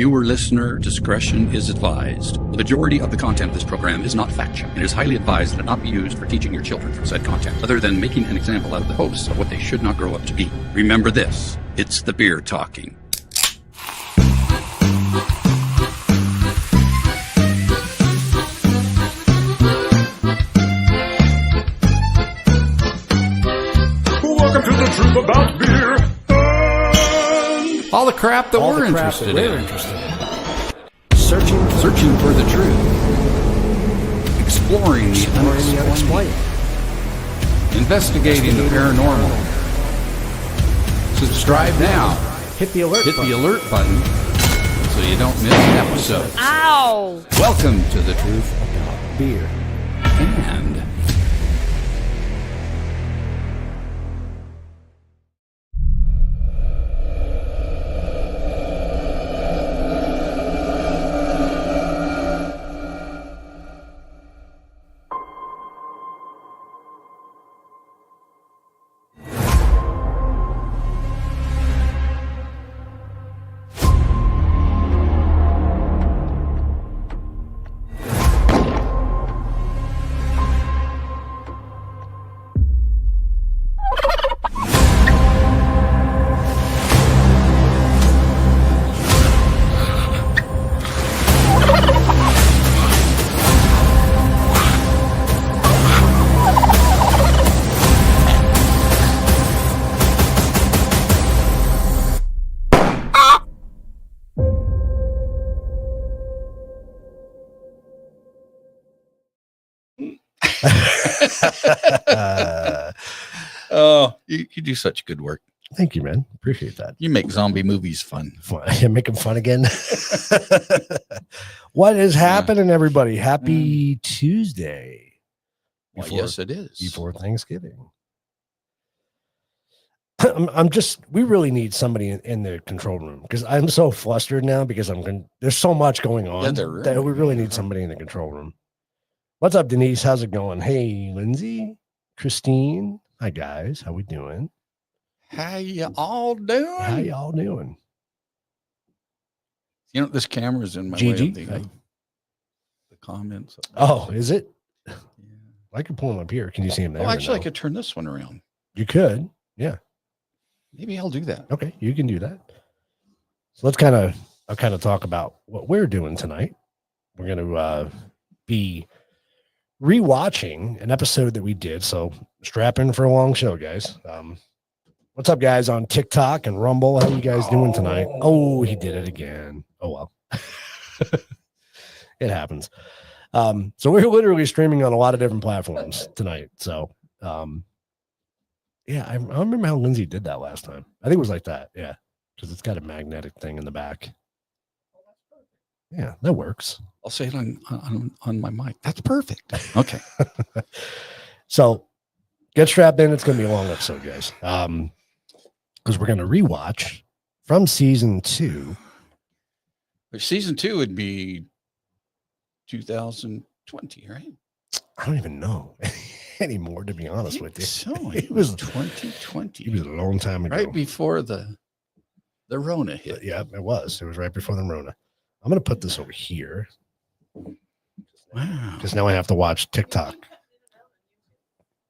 Viewer listener discretion is advised. The majority of the content of this program is not factual and is highly advised that it not be used for teaching your children from said content, other than making an example out of the hosts of what they should not grow up to be. Remember this, it's the beer talking. Welcome to the truth about beer. All the crap that we're interested in. Searching for the truth. Exploring the unexplained. Investigating the paranormal. Subscribe now. Hit the alert button so you don't miss an episode. Ow! Welcome to the truth about beer. And oh, you do such good work. Thank you, man. Appreciate that. You make zombie movies fun. You make them fun again. What is happening, everybody? Happy Tuesday. Well, yes, it is. Before Thanksgiving. We really need somebody in the control room because I'm so flustered now because there's so much going on that we really need somebody in the control room. What's up, Denise? How's it going? Hey, Lindsay, Christine. Hi, guys. How we doing? How you all doing? How y'all doing? You know, this camera's in my way of the comments. Oh, is it? Yeah. I could pull them up here. Can you see them there? Oh, actually, I could turn this one around. You could. Yeah. Maybe I'll do that. Okay, you can do that. So I'll kind of talk about what we're doing tonight. We're going to be rewatching an episode that we did. So strap in for a long show, guys. What's up, guys, on TikTok and Rumble? How you guys doing tonight? Oh, he did it again. Oh, well. It happens. So we're literally streaming on a lot of different platforms tonight. So, yeah, I remember how Lindsay did that last time. I think it was like that. Yeah, because it's got a magnetic thing in the back. Yeah, that works. I'll say it on my mic. That's perfect. Okay. So get strapped in. It's going to be a long episode, guys. Because we're going to rewatch from season 2. Season 2 would be 2020, right? I don't even know anymore, to be honest with you. So it was 2020. It was a long time ago. Right before the Rona hit. Yeah, it was. It was right before the Rona. I'm going to put this over here. Wow. Because now I have to watch TikTok.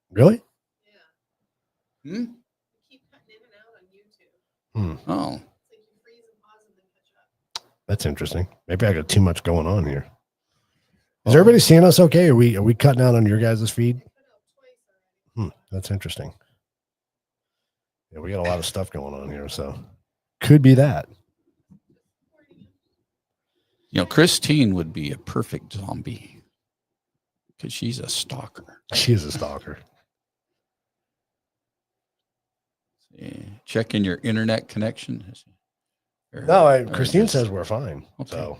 Really? Yeah. You keep cutting in and out on YouTube. Oh. It's like you freeze and pause and then catch up. That's interesting. Maybe I got too much going on here. Is everybody seeing us okay? Are we cutting out on your guys' feed? That's interesting. Yeah, we got a lot of stuff going on here, so could be that. You know, Christine would be a perfect zombie because she's a stalker. She is a stalker. Yeah. Checking your internet connection. No, Christine says we're fine. Okay. So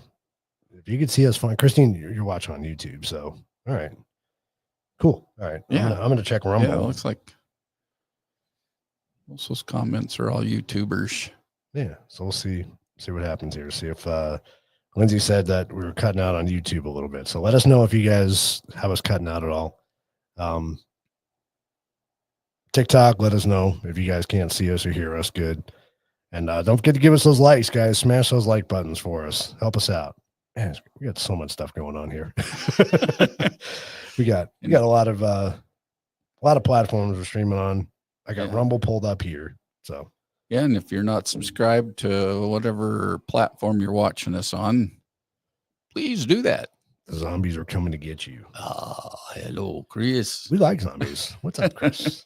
if you could see us fine, Christine, you're watching on YouTube. So, all right, cool. All right. Yeah. I'm going to check Rumble. Yeah, it looks like most of those comments are all YouTubers. Yeah. So we'll see what happens here. See if, Lindsay said that we were cutting out on YouTube a little bit. So let us know if you guys have us cutting out at all. TikTok, let us know if you guys can't see us or hear us good. And don't forget to give us those likes, guys. Smash those like buttons for us. Help us out. Man, we got so much stuff going on here. we got a lot of platforms we're streaming on. I got Rumble pulled up here. So yeah, and if you're not subscribed to whatever platform you're watching us on, please do that. The zombies are coming to get you. Ah, hello, Chris. We like zombies. What's up, Chris?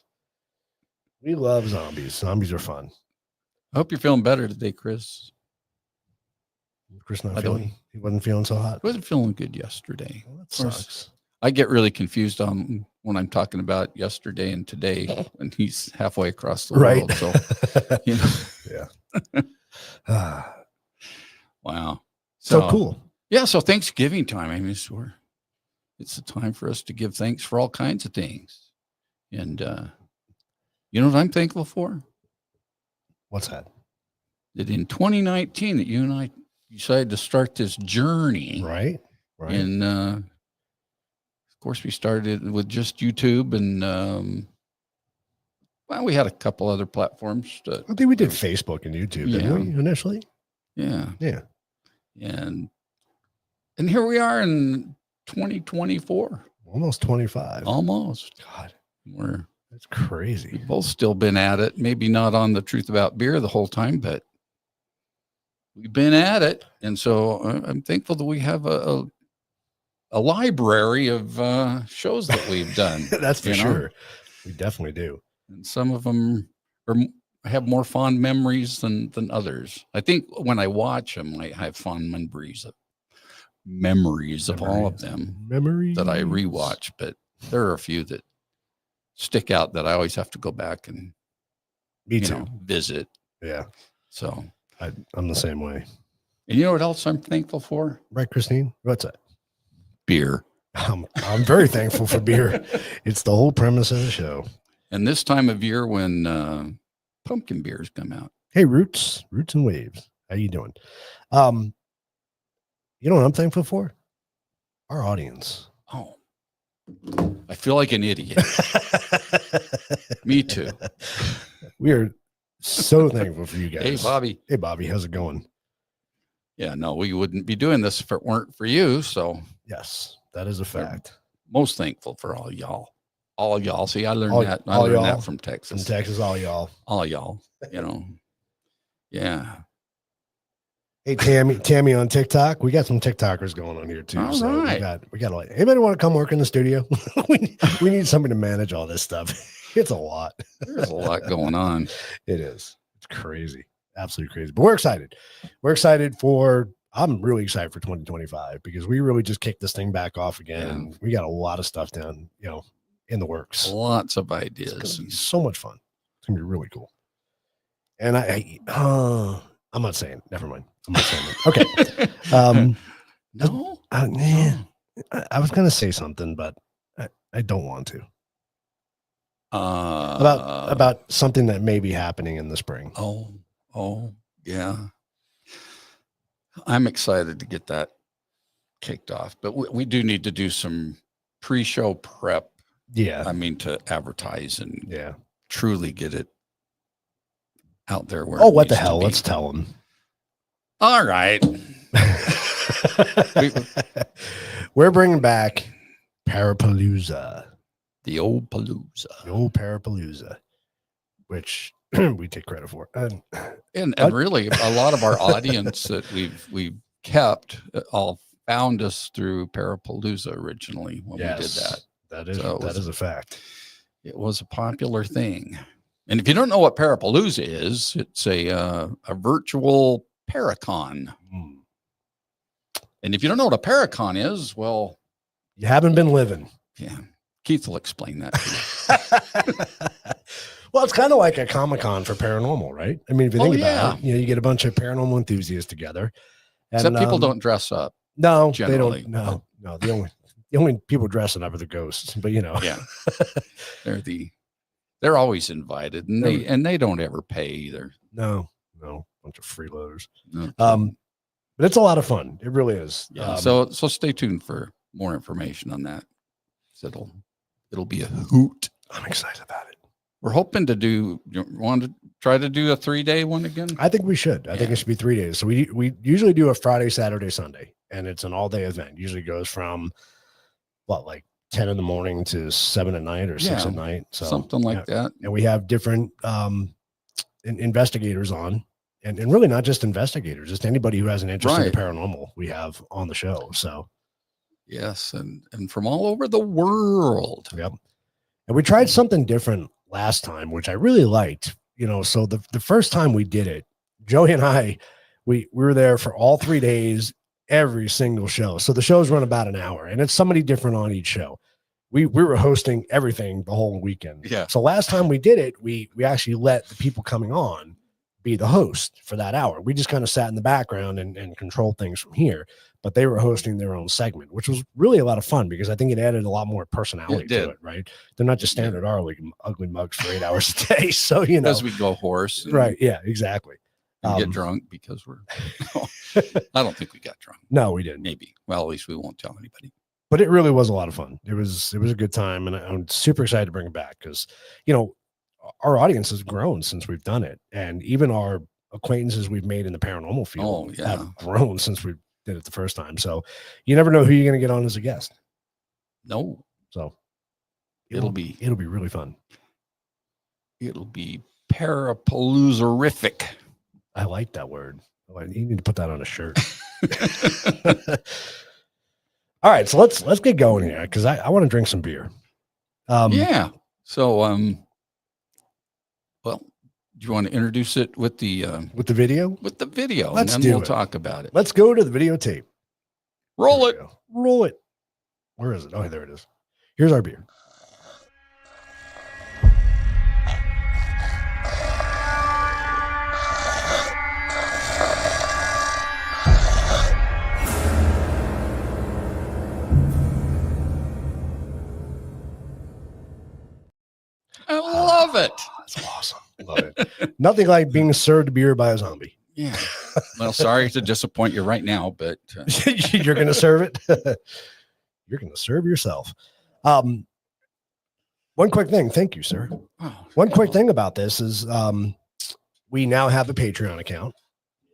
We love zombies. Zombies are fun. I hope you're feeling better today, Chris. Chris he wasn't feeling so hot. I wasn't feeling good yesterday. Well, that sucks. I get really confused on when I'm talking about yesterday and today when he's halfway across the world. So, you know. Yeah. Wow. So cool. Yeah. So Thanksgiving time. I mean, it's a time for us to give thanks for all kinds of things. And you know what I'm thankful for? What's that? That in 2019 that you and I decided to start this journey. Right. And of course we started with just YouTube and well, we had a couple other platforms. I think we did Facebook and YouTube, didn't we, initially? Yeah. Yeah. And here we are in 2024. Almost 25. Almost. God. That's We've crazy. both still been at it. Maybe not on the Truth About Beer the whole time, but we've been at it. And so I'm thankful that we have a library of shows that we've done. That's for sure. We definitely do. And some of them have more fond memories than others. I think when I watch them, I have fond memories of all of them. Memories that I rewatch, but there are a few that stick out that I always have to go back and visit. Yeah. So I'm the same way. And you know what else I'm thankful for? Right, Christine? What's that? Beer. I'm very thankful for beer. It's the whole premise of the show. And this time of year when pumpkin beers come out. Hey, Roots and Waves. How you doing? You know what I'm thankful for? Our audience. Oh, I feel like an idiot. Me too. We are so thankful for you guys. Hey, Bobby. Hey, Bobby. How's it going? Yeah, no, we wouldn't be doing this if it weren't for you. So yes, that is a fact. Most thankful for all y'all. All y'all. See, I learned that. I learned that from Texas. From Texas, all y'all. All y'all. You know. Yeah. Hey, Tammy on TikTok. We got some TikTokers going on here too. All so right. we got like, anybody want to come work in the studio? we need somebody to manage all this stuff. It's a lot. There's a lot going on. It is. It's crazy. Absolutely crazy. But we're excited. I'm really excited for 2025 because we really just kicked this thing back off again. And we got a lot of stuff down, in the works. Lots of ideas. It's gonna be so much fun. It's gonna be really cool. And I'm not saying. Never mind. I'm not saying that. Okay. No. I was gonna say something, but I don't want to. About something that may be happening in the spring. Oh, yeah. I'm excited to get that kicked off, but we do need to do some pre-show prep. Yeah. I mean, to advertise and yeah, truly get it out there. Where what the hell? Let's tell them. All right. We're bringing back Parapalooza. The old Parapalooza, which we take credit for. And really a lot of our audience that we've kept all found us through Parapalooza originally when we did that. That is a fact. It was a popular thing. And if you don't know what Parapalooza is, it's a virtual Paracon. And if you don't know what a Paracon is, well, you haven't been living. Yeah. Keith will explain that to you. Well, it's kind of like a Comic-Con for paranormal, right? I mean, if you think about it, you get a bunch of paranormal enthusiasts together. And, except people don't dress up. No, generally. They don't. No. The only people dressing up are the ghosts, but yeah, they're always invited, and they don't ever pay either. No, bunch of freeloaders. No. But it's a lot of fun. It really is. Yeah. So stay tuned for more information on that. It'll be a hoot. I'm excited about it. We're hoping to do. You want to try to do a 3-day one again? I think we should. I think it should be 3 days. So we usually do a Friday, Saturday, Sunday, and it's an all-day event. Usually goes from like 10 in the morning to 7 at night or 6 at night. So something like that. And we have different investigators on, and really not just investigators, just anybody who has an interest in the paranormal we have on the show. So yes, and from all over the world. Yep. And we tried something different last time, which I really liked. So the first time we did it, Joey and I, we were there for all 3 days, every single show. So the shows run about an hour, and it's somebody different on each show. We were hosting everything the whole weekend. Yeah. So last time we did it, we actually let the people coming on be the host for that hour. We just kind of sat in the background and controlled things from here, but they were hosting their own segment, which was really a lot of fun because I think it added a lot more personality to it, right? They're not just standing at our ugly mugs for 8 hours a day. So, as we go hoarse. Right. Yeah, exactly. And get drunk because I don't think we got drunk. No, we didn't. Maybe. Well, at least we won't tell anybody. But it really was a lot of fun. It was a good time, and I'm super excited to bring it back because, our audience has grown since we've done it, and even our acquaintances we've made in the paranormal field have grown since we did it the first time. So you never know who you're going to get on as a guest. No. So it'll be really fun. It'll be parapaloozerific. I like that word. You need to put that on a shirt. All right, so let's get going here because I want to drink some beer. Yeah. So well, do you want to introduce it with the video? With the video, Let's and then we'll talk about it. Let's go to the videotape. Roll it. Roll it. Where is it? Oh, there it is. Here's our beer. I love it. That's awesome. Love it. Nothing like being served beer by a zombie. Yeah. Well, sorry to disappoint you right now, but you're going to serve it. You're going to serve yourself. One quick thing. Thank you, sir. One quick thing about this is we now have a Patreon account.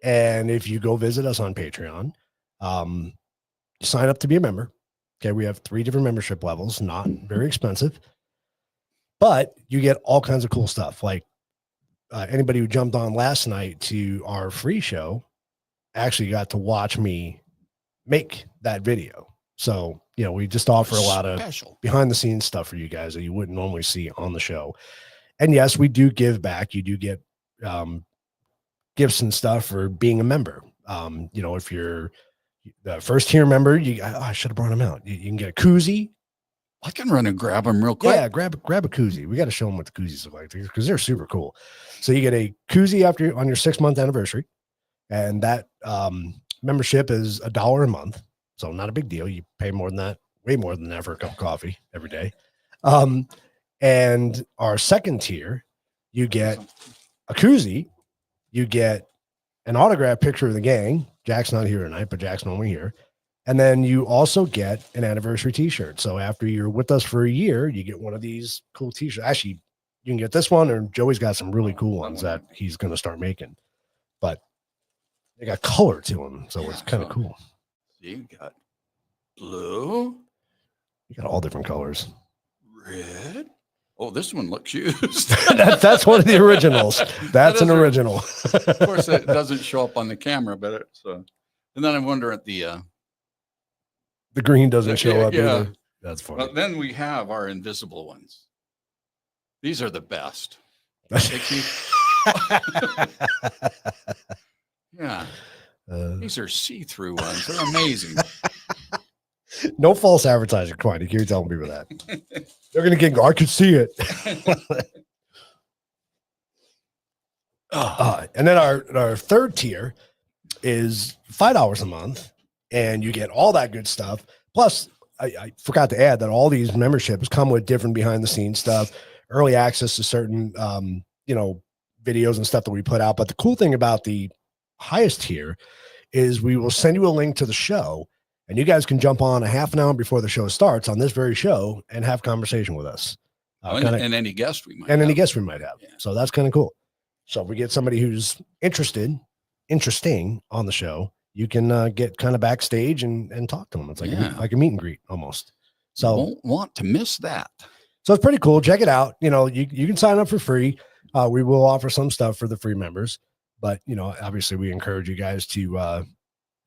And if you go visit us on Patreon, sign up to be a member. Okay. We have 3 different membership levels, not very expensive. But you get all kinds of cool stuff. Like anybody who jumped on last night to our free show actually got to watch me make that video. So, we just offer a lot of behind the scenes stuff for you guys that you wouldn't normally see on the show. And yes, we do give back. You do get gifts and stuff for being a member. If you're the first tier member, I should have brought them out. You can get a koozie. I can run and grab them real quick. Yeah, grab a koozie. We got to show them what the koozies look like because they're super cool. So you get a koozie on your 6-month anniversary, and that membership is $1 a month. So not a big deal. You pay more than that, way more than that for a cup of coffee every day. And our second tier, you get a koozie, you get an autographed picture of the gang. Jack's not here tonight, but Jack's normally here. And then you also get an anniversary t-shirt. So after you're with us for a year, you get one of these cool t-shirts. Actually, you can get this one, or Joey's got some really cool ones that he's going to start making. But they got color to them, so it's kind of cool. You got blue. You got all different colors. Red. Oh, this one looks used. That's one of the originals. That's an original. Of course, it doesn't show up on the camera, but it's and then I wonder at the green doesn't show up either. That's funny. But then we have our invisible ones. These are the best. Yeah. These are see-through ones. They're amazing. No false advertising, Quine. You're telling people that. They're going to get, I could see it. And then our third tier is $5 a month, and you get all that good stuff. Plus, I forgot to add that all these memberships come with different behind-the-scenes stuff, early access to certain, videos and stuff that we put out. But the cool thing about the highest tier is we will send you a link to the show, and you guys can jump on a half an hour before the show starts on this very show and have conversation with us. And any guest we might and have. any guest we might have. Yeah. So that's kind of cool. So if we get somebody who's interesting on the show, you can get kind of backstage and talk to them. It's like a meet and greet almost. So you won't want to miss that. So it's pretty cool. Check it out. You know, you can sign up for free. We will offer some stuff for the free members, but you know, obviously we encourage you guys to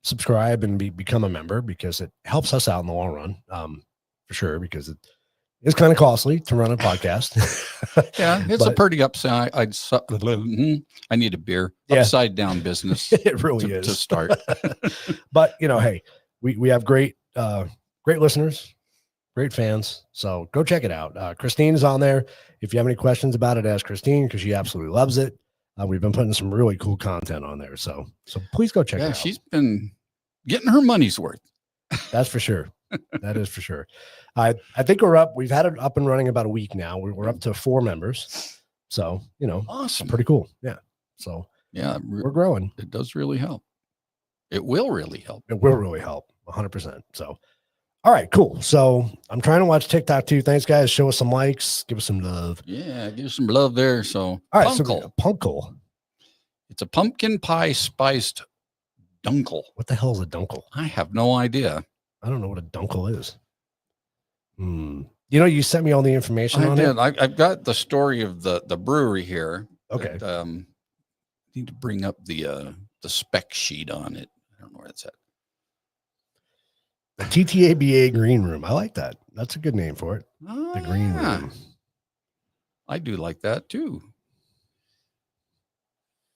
subscribe and become a member because it helps us out in the long run. For sure, because it's kind of costly to run a podcast. Yeah, it's a pretty upside. I need a beer. Yeah. Upside down business. It really is to start. But you know, hey, we have great listeners, great fans. So go check it out. Christine is on there. If you have any questions about it, ask Christine because she absolutely loves it. We've been putting some really cool content on there. So please go check it out. She's been getting her money's worth. That's for sure. That is for sure. I think we're up. We've had it up and running about a week now. We're up to 4 members. So, you know, awesome. Pretty cool. Yeah. So yeah, we're growing. It does really help. It will really help. It will really help 100%. So, all right, cool. So I'm trying to watch TikTok too. Thanks guys. Show us some likes. Give us some love. Yeah. Give us some love there. So, all right. Punkle. So Punkle. It's a pumpkin pie spiced dunkel. What the hell is a dunkel? I have no idea. I don't know what a dunkel is. You know, you sent me all the information on it. I've got the story of the brewery here. Okay. But, need to bring up the spec sheet on it. I don't know where it's at. The TTABA Green Room. I like that. That's a good name for it. The Green Room. I do like that too.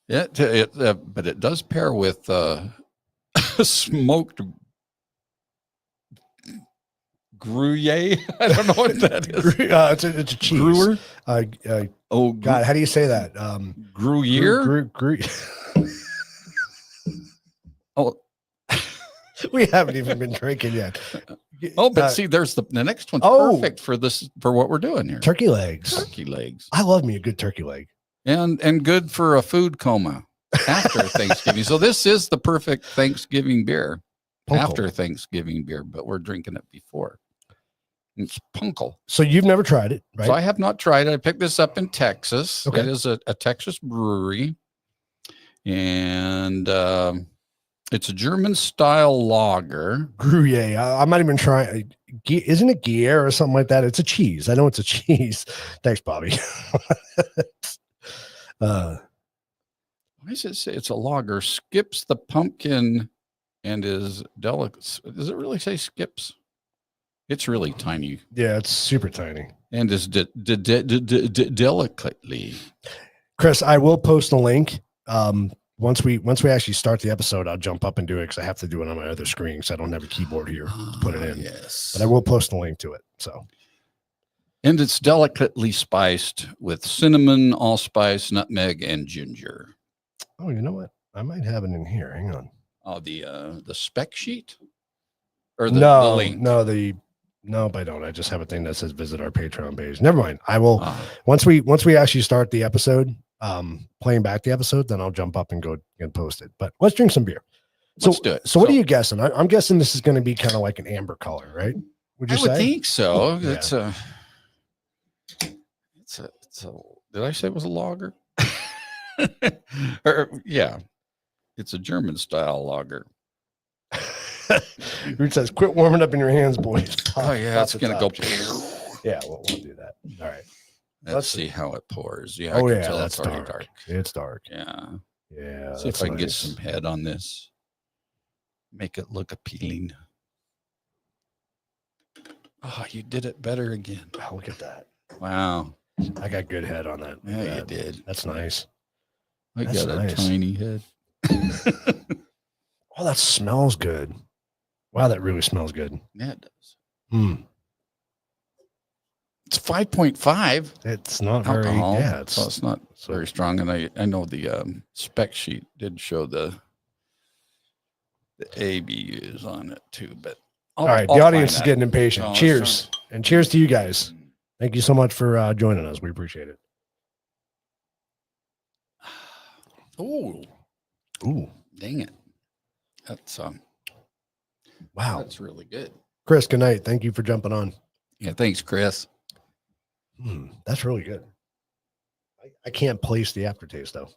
Yeah, but it does pair with smoked Gruyere. I don't know what that is. It's a cheese. Brewer? Oh God, how do you say that? Gruyere. Oh, we haven't even been drinking yet. Oh, but see, there's the next one's perfect for this for what we're doing here. Turkey legs. Turkey legs. I love me a good turkey leg. And good for a food coma after Thanksgiving. So this is the perfect Thanksgiving beer. Punkle. After Thanksgiving beer, but we're drinking it before. It's Punkle. So you've never tried it, right? So I have not tried it. I picked this up in Texas. Okay. It is a Texas brewery. And it's a German style lager. Gruyere. I'm not even trying. Isn't it Gruyere or something like that? It's a cheese. I know it's a cheese. Thanks, Bobby. Why does it say it's a lager? Skips the pumpkin and is delicate. Does it really say skips? It's really tiny. Yeah, it's super tiny. And is delicately. Chris, I will post a link. Once we actually start the episode, I'll jump up and do it because I have to do it on my other screen because I don't have a keyboard here to put it in. Yes. But I will post a link to it. So. And it's delicately spiced with cinnamon, allspice, nutmeg, and ginger. Oh, you know what? I might have it in here. Hang on. Oh, the spec sheet? Or the link? Nope, I don't. I just have a thing that says visit our Patreon page. Never mind. I will once we actually start the episode, playing back the episode, then I'll jump up and go and post it. But let's drink some beer. Let's do it. So what are you guessing? I'm guessing this is going to be kind of like an amber color, right? Would you say? I would think so. Yeah. It's a did I say it was a lager? Yeah. It's a German style lager. Root says, quit warming up in your hands, boys. Oh yeah, it's gonna go. Yeah, we'll do that. All right. Let's see how it pours. Yeah. Oh yeah, that's dark. It's dark. Yeah. Yeah. See if I can get some head on this. Make it look appealing. Oh, you did it better again. Oh, look at that. Wow. I got good head on that. Yeah, you did. That's nice. I got a tiny head. Oh, that smells good. Wow, that really smells good. Yeah, it does. It's 5.5. It's not alcohol, very, yeah. So it's not very strong. And I know the spec sheet did show the ABUs on it too. But all right, the audience is getting impatient. No, cheers. And cheers to you guys. Thank you so much for joining us. We appreciate it. Oh, dang it. That's wow. That's really good. Chris, good night. Thank you for jumping on. Yeah, thanks, Chris. That's really good. I can't place the aftertaste though.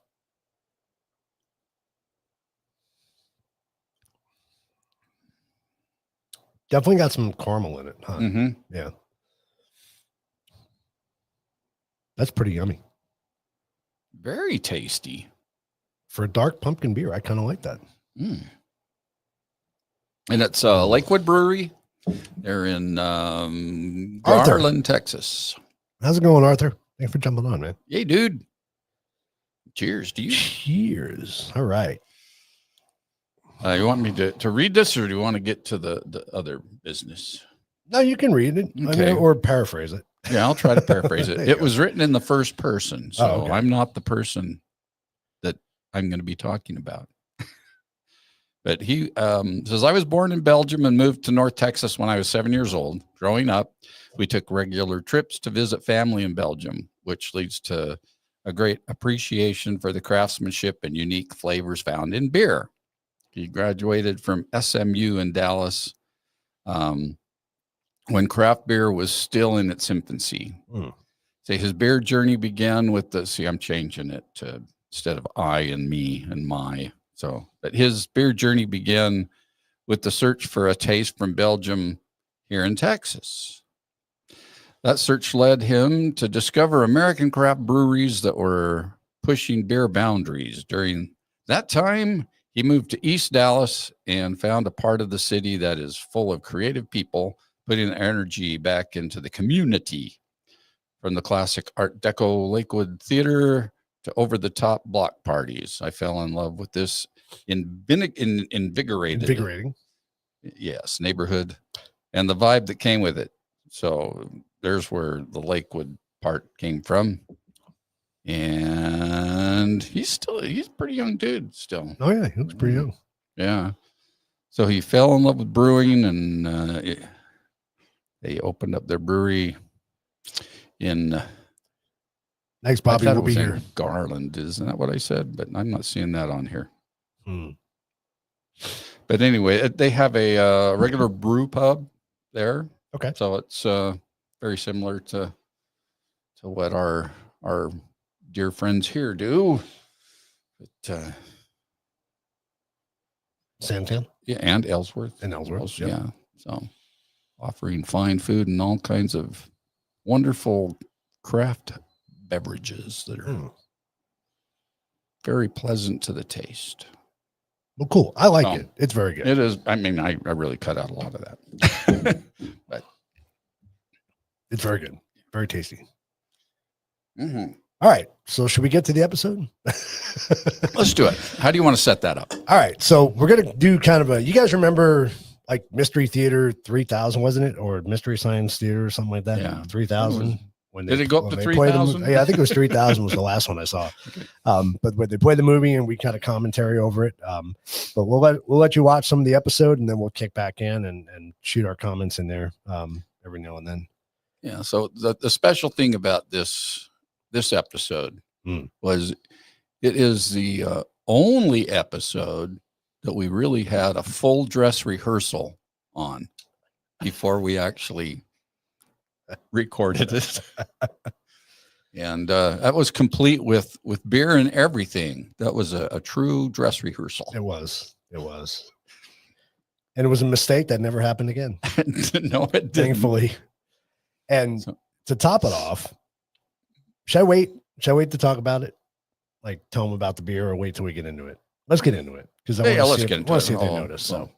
Definitely got some caramel in it, huh? Yeah. That's pretty yummy. Very tasty. For a dark pumpkin beer, I kind of like that. And it's Lakewood Brewery. They're in Garland, Texas. How's it going, Arthur? Thanks for jumping on, man. Hey, dude. Cheers to you. Cheers. All right. You want me to read this, or do you want to get to the other business? No, you can read it. Okay. Or paraphrase it. Yeah, I'll try to paraphrase it. It was written in the first person, so I'm not the person that I'm going to be talking about. But he says, I was born in Belgium and moved to North Texas when I was 7 years old. Growing up, we took regular trips to visit family in Belgium, which leads to a great appreciation for the craftsmanship and unique flavors found in beer. He graduated from SMU in Dallas when craft beer was still in its infancy. So his beer journey began with I'm changing it to instead of I and me and my. But his beer journey began with the search for a taste from Belgium here in Texas. That search led him to discover American craft breweries that were pushing beer boundaries. During that time, he moved to East Dallas and found a part of the city that is full of creative people putting energy back into the community. From the classic Art Deco Lakewood Theater to over-the-top block parties. I fell in love with this invigorating, yes, neighborhood and the vibe that came with it. So there's where the Lakewood part came from. And he's a pretty young dude still. Oh yeah, he looks pretty young. Yeah. So he fell in love with brewing, and they opened up their brewery in Thanks, Bobby. We'll be here. Garland, isn't that what I said? But I'm not seeing that on here. But anyway, they have a regular brew pub there. Okay. So it's very similar to what our dear friends here do. But, Sandtown? Yeah, and Ellsworth. Yep. Yeah. So offering fine food and all kinds of wonderful craft beverages that are very pleasant to the taste. Well, cool. I like it. It's very good. It is. I mean, I really cut out a lot of that. But it's very good. Very tasty. Mm-hmm. All right. So should we get to the episode? Let's do it. How do you want to set that up? All right. So we're going to do kind of you guys remember like Mystery Theater 3000, wasn't it? Or Mystery Science Theater or something like that? Yeah. 3000. Did it go up to 3,000? Yeah, I think it was 3,000 was the last one I saw. Okay. But when they play the movie and we kind of commentary over it. But we'll let you watch some of the episode and then we'll kick back in and shoot our comments in there every now and then. Yeah. So the special thing about this episode was it is the only episode that we really had a full dress rehearsal on before we actually recorded it. And that was complete with beer and everything. That was a true dress rehearsal. It was. And it was a mistake that never happened again. No, it didn't. Thankfully. And to top it off, should I wait to talk about it? Like tell them about the beer or wait till we get into it? Let's get into it. Because I want to see if they notice. So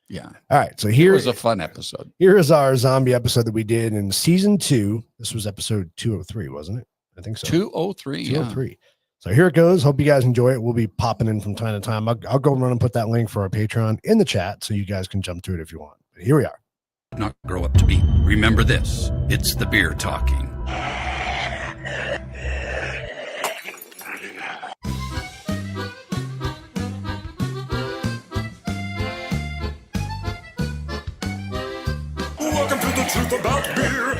yeah. All right. So here was a fun episode. Here is our zombie episode that we did in season 2. This was episode 203, wasn't it? I think so. 203. 203. Yeah. So here it goes. Hope you guys enjoy it. We'll be popping in from time to time. I'll go run and put that link for our Patreon in the chat so you guys can jump to it if you want. But here we are. Not grow up to be. Remember this. It's the beer talking. Welcome to the truth about beer.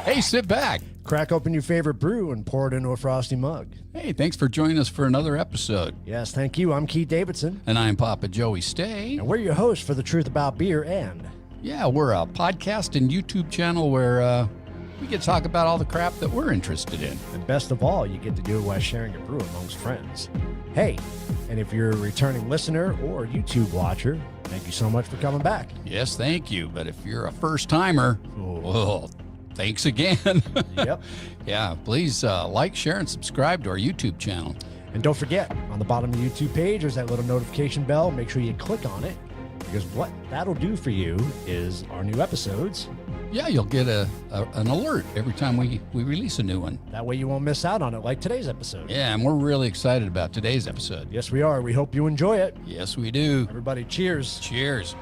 Hey, sit back. Crack open your favorite brew and pour it into a frosty mug. Hey, thanks for joining us for another episode. Yes, thank you. I'm Keith Davidson. And I'm Papa Joey Stay. And we're your hosts for The Truth About Beer and Yeah, we're a podcast and YouTube channel where we get to talk about all the crap that we're interested in. And best of all, you get to do it while sharing a brew amongst friends. Hey, and if you're a returning listener or YouTube watcher, thank you so much for coming back. Yes, thank you. But if you're a first timer, well, thanks again. Yep. Yeah, please like, share, and subscribe to our YouTube channel. And don't forget, on the bottom of the YouTube page, there's that little notification bell. Make sure you click on it, because what that'll do for you is our new episodes. Yeah, you'll get an alert every time we release a new one. That way you won't miss out on it like today's episode. Yeah, and we're really excited about today's episode. Yes, we are. We hope you enjoy it. Yes, we do. Everybody, cheers. Cheers.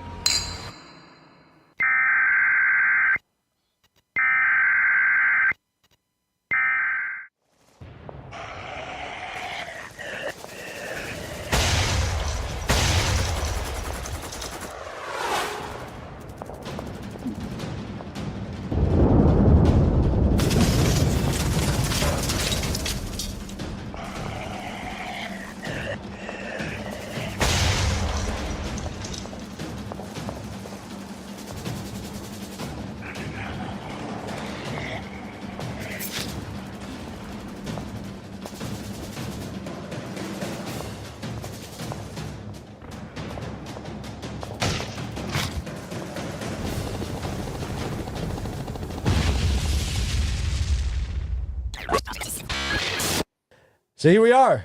So here we are.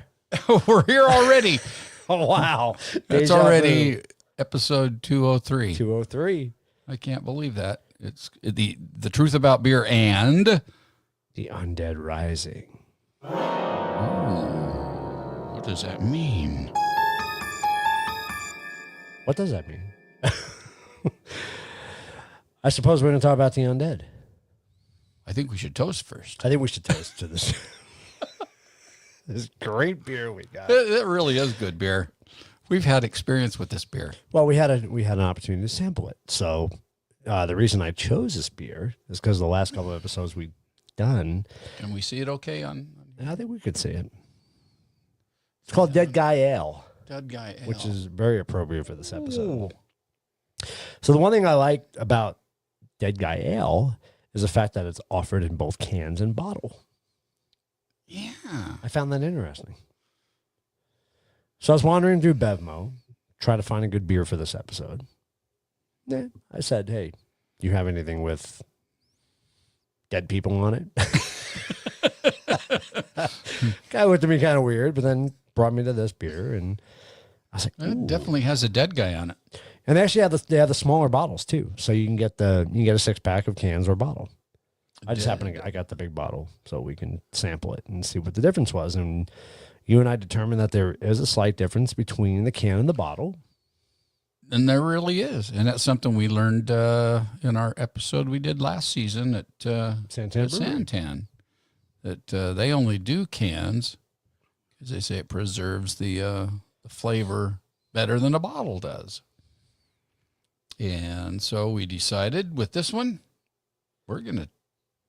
We're here already. Oh, wow. That's Deja already vu. episode 203. 203. I can't believe that. It's the truth about beer and The Undead Rising. what does that mean? What does that mean? I suppose we're going to talk about the undead. I think we should toast first. I think we should toast to this. This great beer we got. It really is good beer. We've had experience with this beer. Well, we had an opportunity to sample it. So the reason I chose this beer is because the last couple of episodes we've done. Can we see it okay on I think we could see it. It's called Dead Guy Ale, Dead Guy Ale? which is very appropriate for this episode. So the one thing I like about Dead Guy Ale is the fact that it's offered in both cans and bottle. Yeah. I found that interesting. So I was wandering through Bevmo, trying to find a good beer for this episode. Yeah, I said, hey, do you have anything with dead people on it? Guy looked at me kind of weird, but then brought me to this beer, and I was like, It ooh. definitely has a dead guy on it. And they actually have the smaller bottles too, so you can get a 6-pack of cans or bottle. I just I got the big bottle, so we can sample it and see what the difference was. And you and I determined that there is a slight difference between the can and the bottle. And there really is. And that's something we learned in our episode we did last season at Santan Brewery. Santan. That they only do cans because they say it preserves the flavor better than a bottle does. And so we decided with this one, we're going to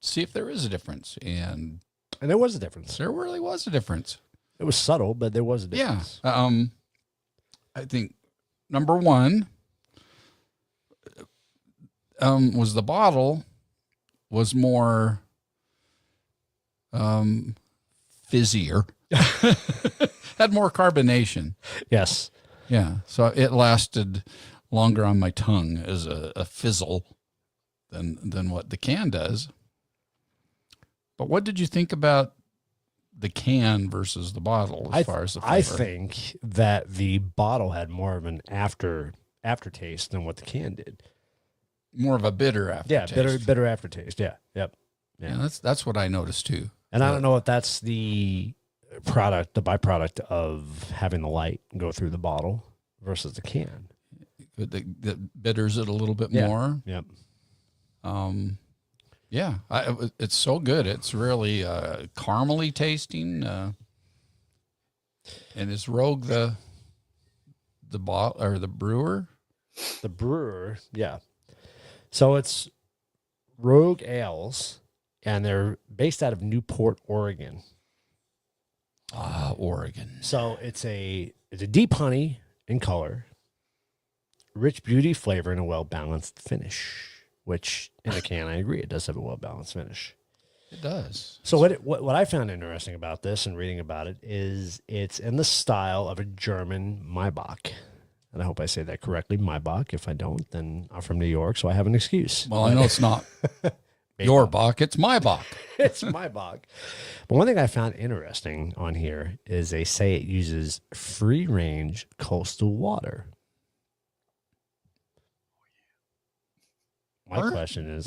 see if there is a difference. And And there was a difference. there really was a difference. It was subtle, but there was a Yeah. difference. I think number one was the bottle was more fizzier, had more carbonation. Yes. Yeah. So it lasted longer on my tongue as a fizzle than what the can does. But what did you think about the can versus the bottle as far as the flavor? I think that the bottle had more of an aftertaste than what the can did. More of a bitter aftertaste. Yeah, bitter aftertaste. Yeah. Yep. Yeah, that's what I noticed too. And I don't know if that's the byproduct of having the light go through the bottle versus the can. That bitters it a little bit Yeah. more. Yep. Yeah, it's so good. It's really caramely tasting. And is Rogue the brewer? The brewer, yeah. So it's Rogue Ales, and they're based out of Newport, Oregon. Oregon. So it's a deep honey in color, rich beauty, flavor, and a well-balanced finish, which in a can, I agree, it does have a well-balanced finish. It does. So what I found interesting about this and reading about it is it's in the style of a German Maibach. And I hope I say that correctly, Maibach. If I don't, then I'm from New York, so I have an excuse. Well, I know it's not your Bach, it's my Bach. It's Maibach. But one thing I found interesting on here is they say it uses free-range coastal water. My question is,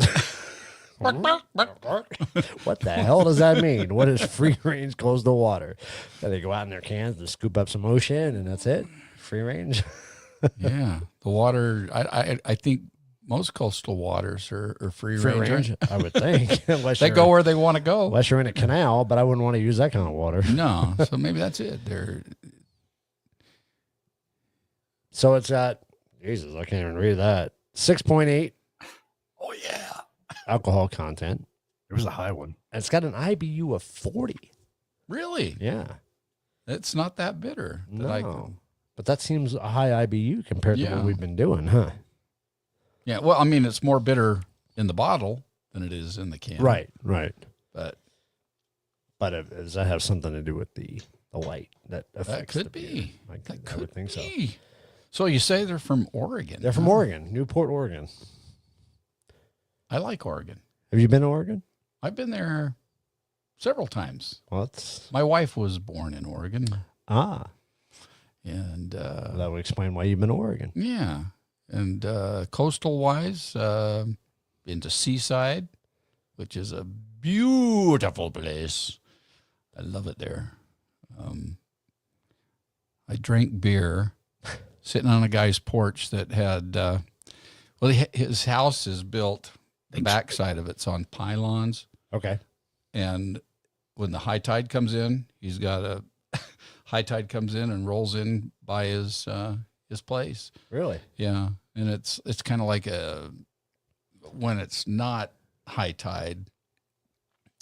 what the hell does that mean? What is free-range coastal water? Do they go out in their cans to scoop up some ocean and that's it? Free range? Yeah, the water. I think most coastal waters are free range. I would think. Unless They you're- go where they want to go. Unless you're in a canal, but I wouldn't want to use that kind of water. No, so maybe that's it. So it's got, Jesus, I can't even read that. 6.8 Oh yeah. alcohol content. There was a high one. And it's got an IBU of 40. Really? Yeah. It's not that bitter. No. But that seems a high IBU compared to Yeah. what we've been doing, huh? Yeah. Well, I mean, it's more bitter in the bottle than it is in the can. Right. But Does that have something to do with the light that affects could the beer? be. I would think so. be. So you say they're from Oregon? They're from Oregon, Newport, Oregon. I like Oregon. Have you been to Oregon? I've been there several times. Well, it's My wife was born in Oregon, and that would explain why you've been to Oregon. yeah, and coastal wise, been to Seaside, which is a beautiful place. I love it there. I drank beer sitting on a guy's porch that had, his house is built, the backside of it's on pylons. Okay. And when the high tide comes in, he's got a high tide comes in and rolls in by his place. Really? Yeah. And it's kind of like when it's not high tide,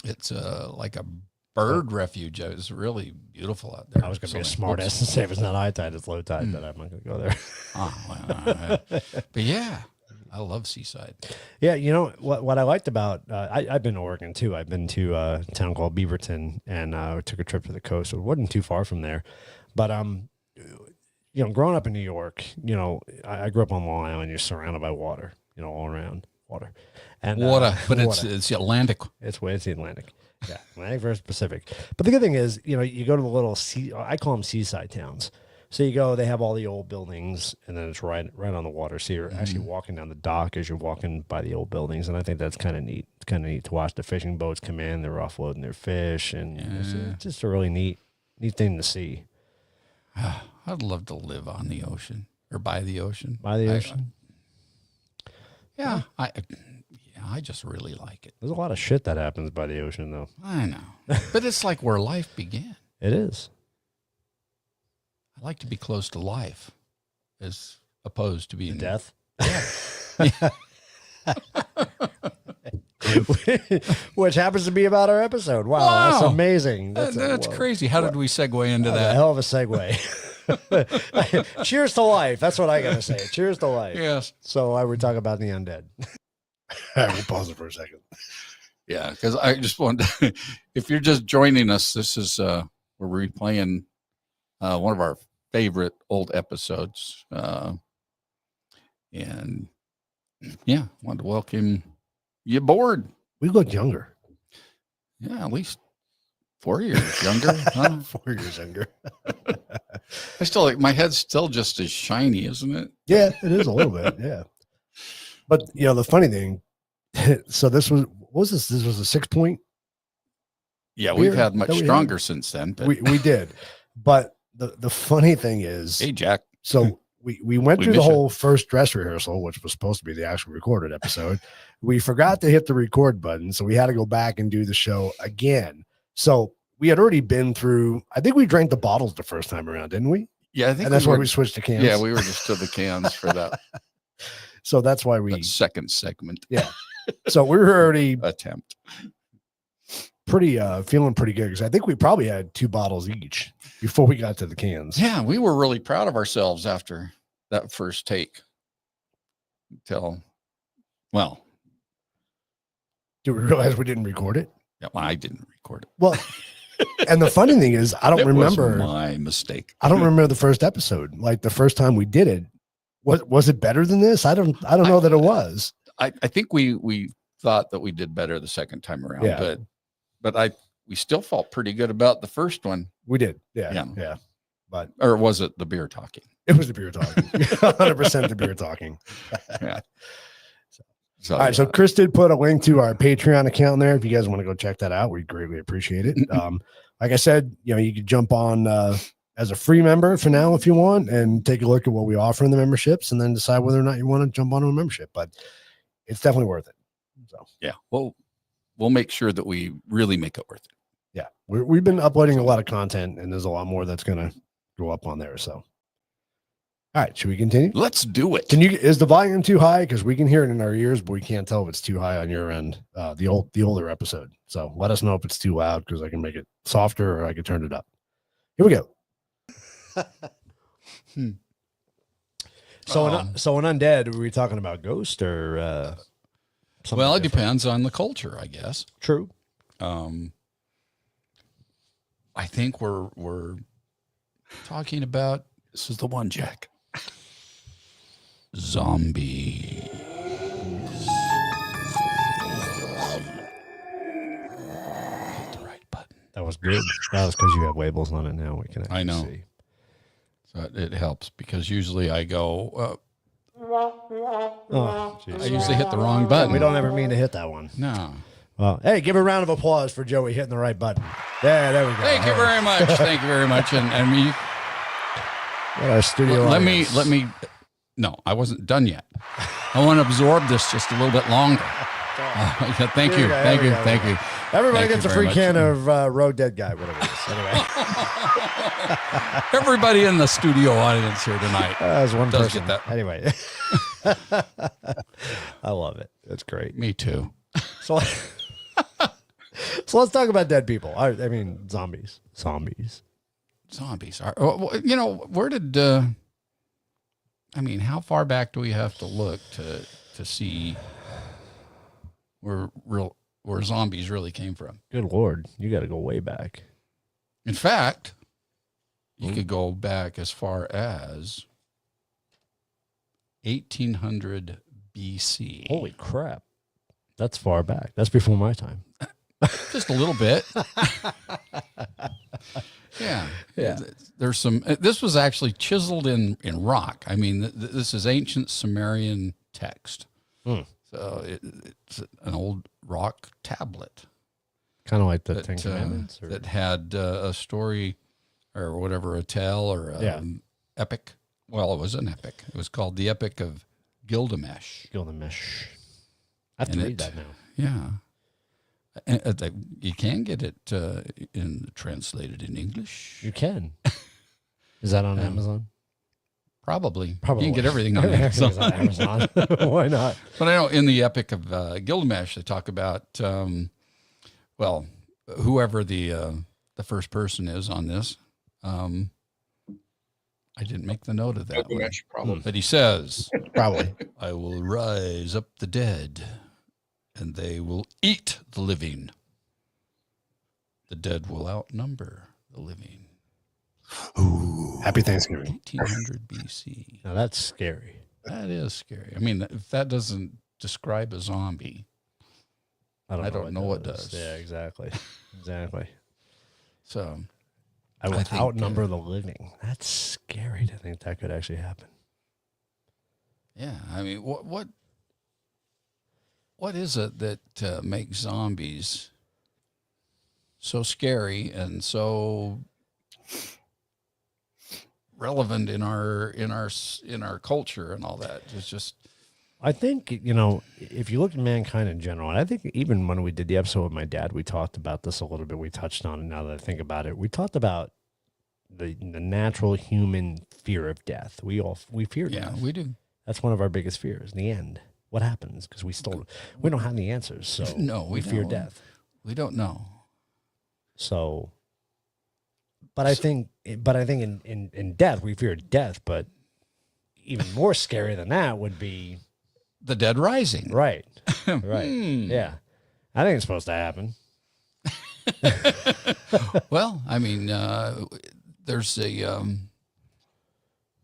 it's like a bird refuge. It's really beautiful out there. I was going to be a So smart ass and say if it's not high tide, it's low tide, but I'm not going to go there. But yeah, I love Seaside. Yeah, you know what I liked about I've been to Oregon too. I've been to a town called Beaverton, and took a trip to the coast. So it wasn't too far from there, but you know, growing up in New York, you know, I grew up on Long Island. You're surrounded by water, you know, all around water, and Water, but water. it's the Atlantic. It's the Atlantic. Yeah, Atlantic versus Pacific. But the good thing is, you know, you go to the little I call them seaside towns. So you go, they have all the old buildings, and then it's right on the water. So you're actually walking down the dock as you're walking by the old buildings, and I think that's kind of neat. It's kind of neat to watch the fishing boats come in. They're offloading their fish, and it's just a really neat thing to see. I'd love to live on the ocean or by the ocean. By the ocean. I just really like it. There's a lot of shit that happens by the ocean, though. I know, but it's like where life began. It is. I like to be close to life, as opposed to being Death. Which happens to be about our episode. Wow. That's amazing. That's crazy. How did we segue into That was a that? hell of a segue. Cheers to life. That's what I gotta say. Cheers to life. Yes. So I would talk about the undead. All right, we'll pause it for a second. Yeah, because I just want to, if you're just joining us, this is we're replaying one of our favorite old episodes. And yeah, want to welcome you aboard. We look younger. Yeah, at least 4 years younger. Huh? 4 years younger. I still like my head's still just as shiny, isn't it? Yeah, it is a little bit. Yeah. But, you know, the funny thing, so this was, what was this? This was a 6 point. Yeah, we've had much that we had. stronger since then. But We did. But the funny thing is, hey, Jack. so we went We through the miss you. whole first dress rehearsal, which was supposed to be the actual recorded episode. We forgot to hit the record button, so we had to go back and do the show again. So we had already been through, I think we drank the bottles the first time around, didn't we? Yeah, I think And that's we why were, we switched to cans. yeah, we were just to the cans for that, So that's why we, that second segment so we were already attempt. pretty, feeling pretty good because I think we probably had 2 bottles each before we got to the cans. Yeah, we were really proud of ourselves after that first take. until, well, Do we realize we didn't record it? yeah, well, I didn't record it. Well, and the funny thing is, I don't It was remember. my mistake. I don't remember the first episode. Like the first time we did it, was it better than this? I don't know that it was. I think we thought that we did better the second time around, Yeah. but we still felt pretty good about the first one. We did. Yeah. Yeah. Yeah. But Or was it the beer talking? it was the beer talking. 100% the beer talking. Yeah. So, All right. So Chris did put a link to our Patreon account there. If you guys want to go check that out, we greatly appreciate it. Like I said, you could jump on as a free member for now if you want, and take a look at what we offer in the memberships, and then decide whether or not you want to jump on a membership. But it's definitely worth it. So yeah, we'll make sure that we really make it worth it. yeah, we've been uploading a lot of content, and there's a lot more that's going to go up on there. So, all right, should we continue? Let's do it. Is the volume too high? Because we can hear it in our ears, but we can't tell if it's too high on your end. The older episode. So let us know if it's too loud, because I can make it softer or I can turn it up. Here we go. So in Undead, were we talking about Ghost or something Well, it different? depends on the culture, I guess. True. I think we're talking about, this is the one, Jack. Zombie. Hit the right button. That was good. That was because you have labels on it now. We can actually I know. see. So it helps, because usually I go, Oh, I geez. usually hit the wrong button. We don't ever mean to hit that one. No. Well, hey, give a round of applause for Joey hitting the right button. Yeah, there we go. Thank you very much. Thank you very much. And we, What our studio let me, audience. no, I wasn't done yet. I want to absorb this just a little bit longer. Yeah, thank you. There Thank we you. go, Thank there we you. Everybody Thank gets you a very free much. can of Road Dead Guy, whatever it is. Anyway, Everybody in the studio audience here tonight. as one Does person. get that. Anyway, I love it. It's great. Me too. So, so let's talk about dead people. I mean, zombies. Zombies. Zombies are, where did, how far back do we have to look to see where zombies really came from? Good Lord, you got to go way back. In fact, you could go back as far as 1800 BC. Holy crap, that's far back. That's before my time. Just a little bit. Yeah. Yeah. There's some, this was actually chiseled in rock. I mean, this is ancient Sumerian text. Hmm. So it's an old rock tablet Kind of like the Ten that, Commandments. Or? that had a story or whatever, a tale or an epic. Well, it was an epic. It was called the Epic of Gilgamesh. Gilgamesh. I have to And read that now. Yeah. And, you can get it translated in English. You can. Is that on Amazon? Probably. Probably. You can get everything on Everything's Amazon. on Amazon. Why not? But I know in the Epic of Gilgamesh, they talk about, whoever the first person is on this. I didn't make the note of that one. Gilgamesh, probably. But he says, Probably. I will rise up the dead, and they will eat the living. The dead will outnumber the living. Ooh, happy Thanksgiving. 1800 BC. Now that's scary. That is scary. I mean, if that doesn't describe a zombie, I don't know what does. Yeah, exactly. Exactly. so I will I think, outnumber the living. That's scary to think that could actually happen. yeah. I mean, what is it that makes zombies so scary and so relevant in our culture and all that? It's just, I think, if you look at mankind in general, and I think even when we did the episode with my dad, we talked about this a little bit. We touched on it now that I think about it. We talked about the natural human fear of death. We fear yeah, death. we do. That's one of our biggest fears. In the end, what happens? Because we don't have the answers. So No, we fear don't. death. We don't know. So, but I think in death, we fear death, but even more scary than that would be The Dead Rising. Right. Right. Hmm. Yeah. I think it's supposed to happen. Well, I mean, there's a,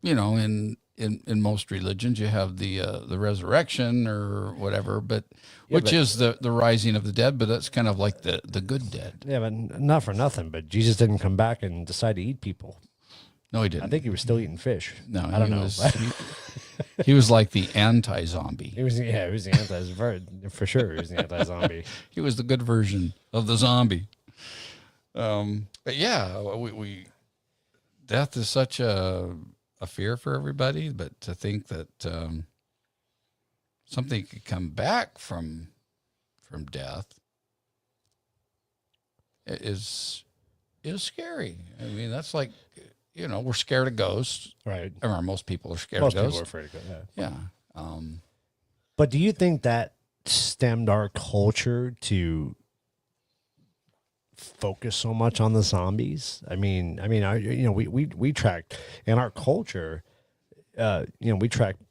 in most religions, you have the resurrection or whatever, but which is the rising of the dead, but that's kind of like the good dead. Yeah, but not for nothing. But Jesus didn't come back and decide to eat people. No, he didn't. I think he was still eating fish. No, I don't know. He was like the anti-zombie. He was the anti for sure. He was the anti-zombie. He was the good version of the zombie. But yeah, we death is such a fear for everybody, but to think that something could come back from death is scary. I mean, that's like, we're scared of ghosts, Right. or most people are scared Most of ghosts. people are afraid of ghosts. Yeah. Yeah. But do you think that stemmed our culture to focus so much on the zombies? I mean, we tracked in our culture, we tracked,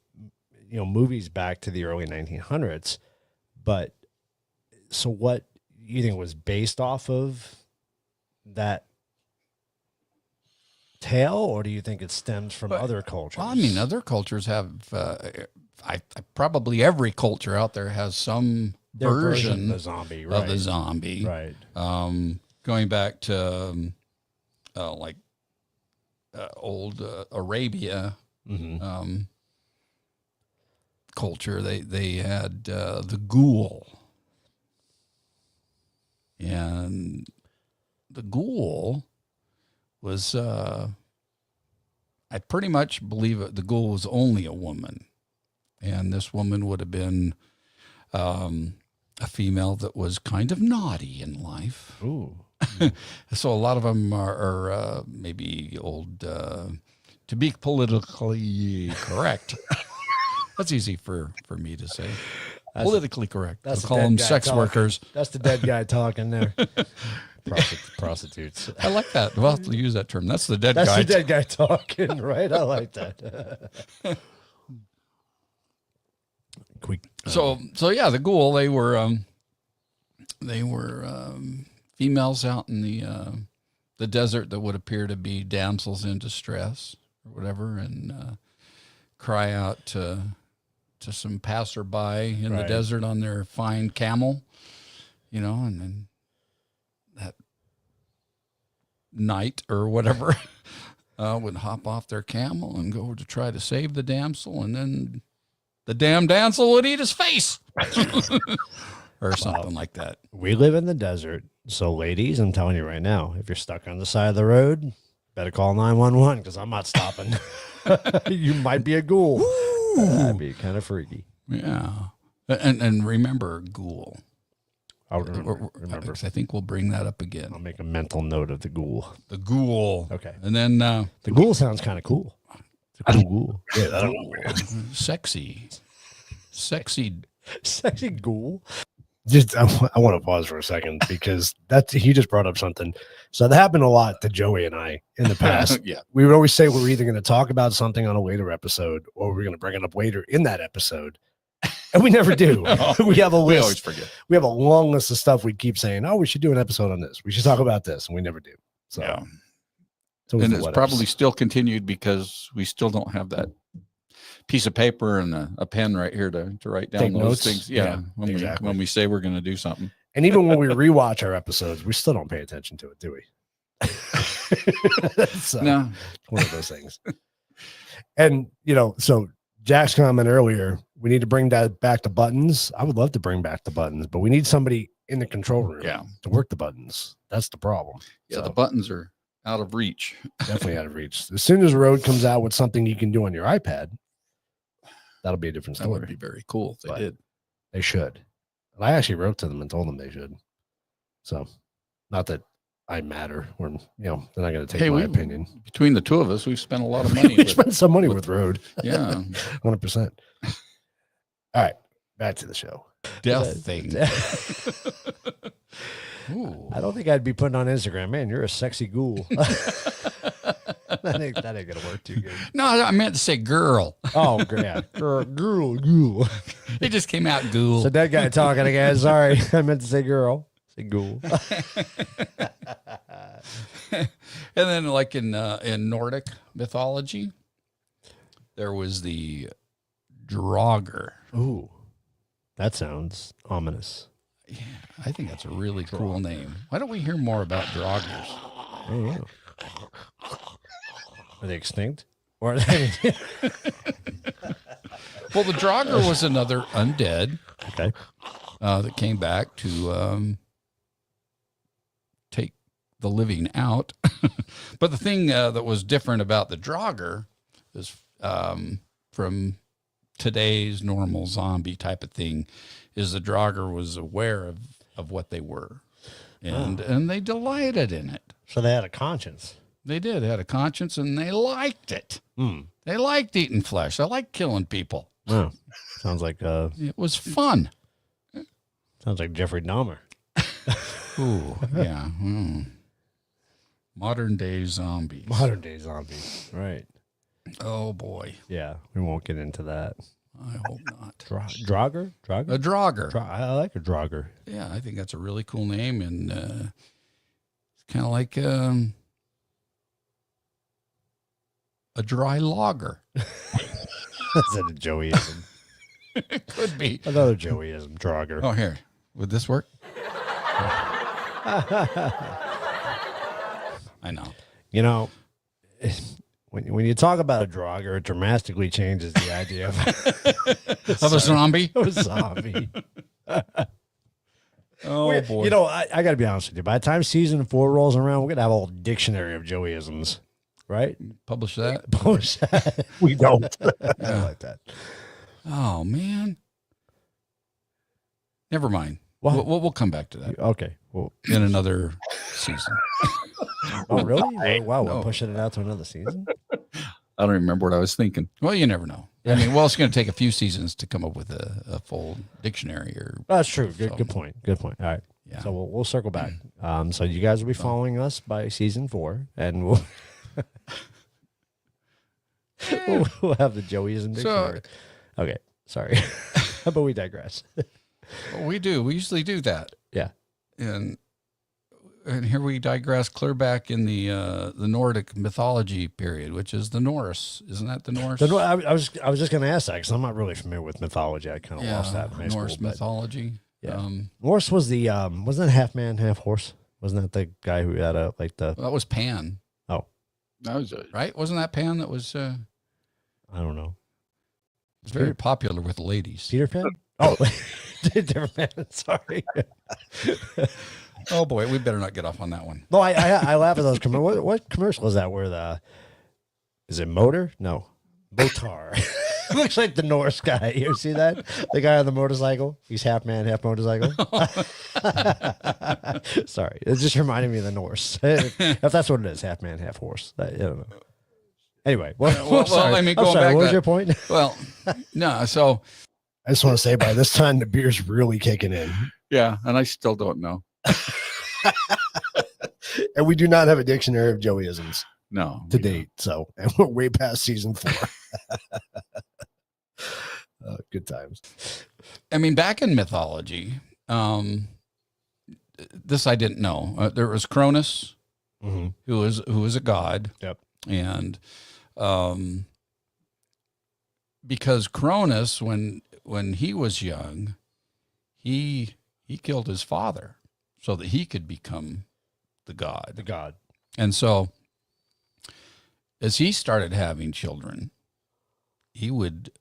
movies back to the early 1900s, but so what you think was based off of that tale, or do you think it stems from other cultures? Well, I mean, other cultures have, probably every culture out there has some Their version of the zombie, right? of the zombie. Right. Going back to old Arabia culture, they had the ghoul, and the ghoul was I pretty much believe the ghoul was only a woman, and this woman would have been a female that was kind of naughty in life. Ooh. So a lot of them are maybe old, to be politically correct. That's easy for me to say. Politically correct. That's We'll call them sex workers. That's the dead guy talking there. Prostitutes. I like that. We'll have to use that term. That's the dead That's guy. the dead guy talking, right? I like that. Quick. So yeah, the ghoul, they were females out in the desert that would appear to be damsels in distress or whatever, and cry out to some passerby in the Right. desert on their fine camel, and then that knight or whatever would hop off their camel and go to try to save the damsel, and then the damn damsel would eat his face or something like that. We live in the desert. So, ladies, I'm telling you right now, if you're stuck on the side of the road, better call 911 because I'm not stopping. You might be a ghoul. That'd be kind of freaky. Yeah. And remember ghoul. I'll remember. I think we'll bring that up again. I'll make a mental note of the ghoul. The ghoul. Okay. And then The ghoul sounds kind of cool. It's a cool ghoul. Yeah, sexy Sexy ghoul. I want to pause for a second because he just brought up something. So that happened a lot to Joey and I in the past. Yeah. We would always say we're either going to talk about something on a later episode or we're going to bring it up later in that episode. And we never do. We have a list. We always forget. We have a long list of stuff we keep saying, oh, we should do an episode on this. We should talk about this. And we never do. So, Yeah. so And it's probably still continued because we still don't have that piece of paper and a pen right here to write down Take those notes. things. Yeah, when exactly. we say we're going to do something. And even when we rewatch our episodes, we still don't pay attention to it, do we? So, No. one of those things. And, so Jack's comment earlier, we need to bring that back to buttons. I would love to bring back the buttons, but we need somebody in the control room to work the buttons. That's the problem. Yeah, So, the buttons are out of reach. definitely out of reach. As soon as Rode comes out with something you can do on your iPad, that'll be a different That story. would be very cool if they But- did. They should. And I actually wrote to them and told them they should. So, not that I matter or, they're not going to take my opinion. Between the two of us, we've spent a lot of money. We spent some money with Rode. Yeah. 100%. All right. Back to the show. Death thing. Ooh. I don't think I'd be putting on Instagram, man, you're a sexy ghoul. that ain't gonna work too good. No, I meant to say girl. Oh, yeah. Ghoul. It just came out ghoul. So that guy talking again. Sorry, I meant to say girl. Say ghoul. And then, like in Nordic mythology, there was the Draugr. Ooh, that sounds ominous. Yeah, I think that's a really cool name. Why don't we hear more about Draugrs? Oh, yeah. Are they extinct? Or are they? Well, the Draugr was another undead Okay. that came back to take the living out. But the thing that was different about the Draugr is from today's normal zombie type of thing is the Draugr was aware of what they were. And they delighted in it. So they had a conscience. They did. They had a conscience and they liked it. They liked eating flesh. They liked killing people. Wow. Sounds like It was fun. Jeffrey Dahmer. Ooh, yeah. Modern day zombies. Modern day zombies. Right. Oh boy. Yeah. We won't get into that. I hope not. Draugr? Draugr? A Draugr. I like a Draugr. Yeah, I think that's a really cool name, and it's kind of like a dry lager. That's a Joeyism. It could be. Another Joeyism, Draugr. Oh, here. Would this work? I know. You know, when you talk about a Draugr, it dramatically changes the idea of Of a zombie? a zombie. Oh, boy. You know, I got to be honest with you. By the time season 4 rolls around, we're going to have a whole dictionary of Joeyisms, right? Publish that? Publish that. We don't. I Yeah. like that. Oh, man. Never mind. What? We'll come back to that Okay. Well, in another season. oh, really? Wow, No. we're pushing it out to another season? I don't remember what I was thinking. Well, you never know. I mean, well, it's going to take a few seasons to come up with a full dictionary or. That's true. Good, So- good point. Good point. All right. Yeah. So we'll circle back. So you guys will be following us by season 4, and we'll we'll have the Joeyism dictionary. Okay. Sorry. But we digress. We do. We usually do that. Yeah. And here we digress clear back in the Nordic mythology period, which is the Norse. Isn't that the Norse? I was just going to ask that because I'm not really familiar with mythology. I kind of lost that in high Norse school. But mythology. yeah. Norse was the wasn't that half man, half horse? Wasn't that the guy who had that was Pan. Oh, That was right. Wasn't that Pan that was I don't know. very popular with ladies? Peter Pan? Oh, different man. Sorry. Oh boy, we better not get off on that one. No, I laugh at those commercials. What commercial is that? Where is it Motor? No, Motar. Looks like the Norse guy. You ever see that? The guy on the motorcycle. He's half man, half motorcycle. Sorry, it just reminded me of the Norse. If that's what it is, half man, half horse. I don't know. Anyway, sorry. I mean, I'm going sorry, back what was that- your point? Well, no. So I just want to say by this time the beer's really kicking in. yeah, and I still don't know. And we do not have a dictionary of Joeyisms No, to date. So, and we're way past season 4. Good times. I mean, back in mythology, this I didn't know. There was Cronus, Mm-hmm. who was a god. Yep. And because Cronus, when he was young, he killed his father so that he could become the god. The god. And so as he started having children, he would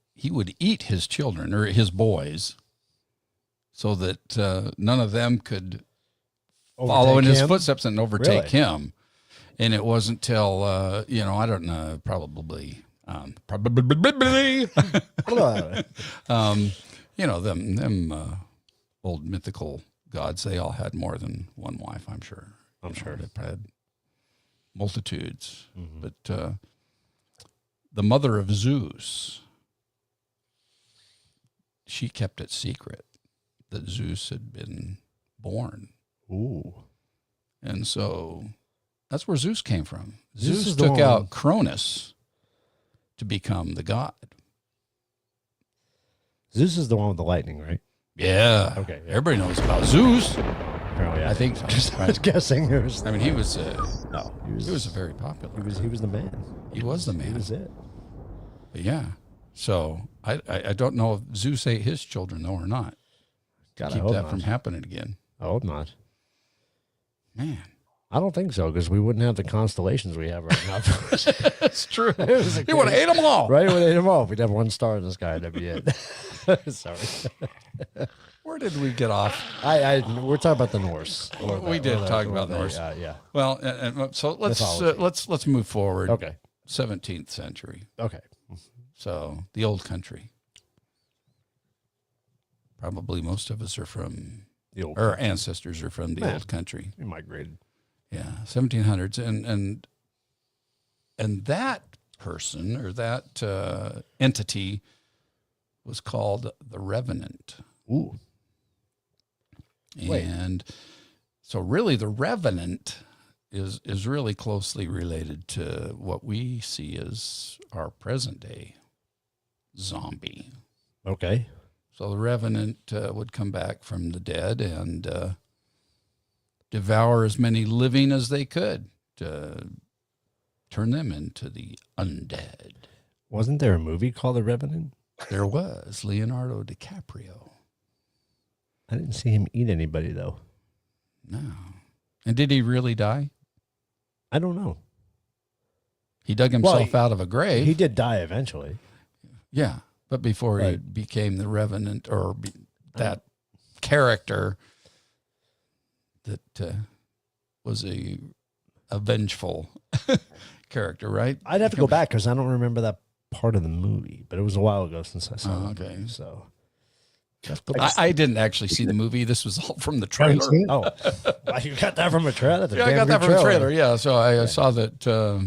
eat his children or his boys so that none of them could follow in his footsteps and overtake Really? him. And it wasn't till, I don't know, probably, them old mythical gods, they all had more than one wife, I'm sure. I'm sure. They had multitudes. Mhm. But the mother of Zeus, she kept it secret that Zeus had been born. Ooh. And so That's where Zeus came from. Zeus Zeus is the took one- out Cronus to become the god. Zeus is the one with the lightning, right? Yeah. Okay. Everybody knows about Zeus. Apparently, I think so. Just, I Right. was guessing. It was, I mean, he was he was a very popular. he was the man. He was the He man. was it. But yeah. So I don't know if Zeus ate his children though or not. God, I Keep hope that not. from happening again. I hope not. Man. I don't think so because we wouldn't have the constellations we have right now. That's true. It was a He would have ate them all. Right, we'd ate them all. We'd have one star in the sky. That'd be it. Sorry, Where did we get off? we're talking about the Norse. We did talk about Norse. Yeah. Well, and so Mythology. let's move forward. Okay. 17th century. Okay. So the old country. Probably most of us are from, The old. our ancestors are from the Yeah. old country. We migrated. Yeah, 1700s, and that person or that entity was called the Revenant. Ooh. Wait. And so really the Revenant is really closely related to what we see as our present day zombie. Okay. So the Revenant would come back from the dead and devour as many living as they could to turn them into the undead. Wasn't there a movie called The Revenant? There was Leonardo DiCaprio. I didn't see him eat anybody though. No. And did he really die? I don't know. He dug himself Well, out of a grave. He did die eventually. Yeah. But before he Right. became the Revenant or that character that was a vengeful character, right? I'd have to go back because I don't remember that part of the movie, but it was a while ago since I saw Oh, it. okay. So I didn't actually see the movie. This was all from the trailer. oh, wow, you got that from a trailer? That's a Yeah, I damn got that good from the trailer. Yeah, so I saw that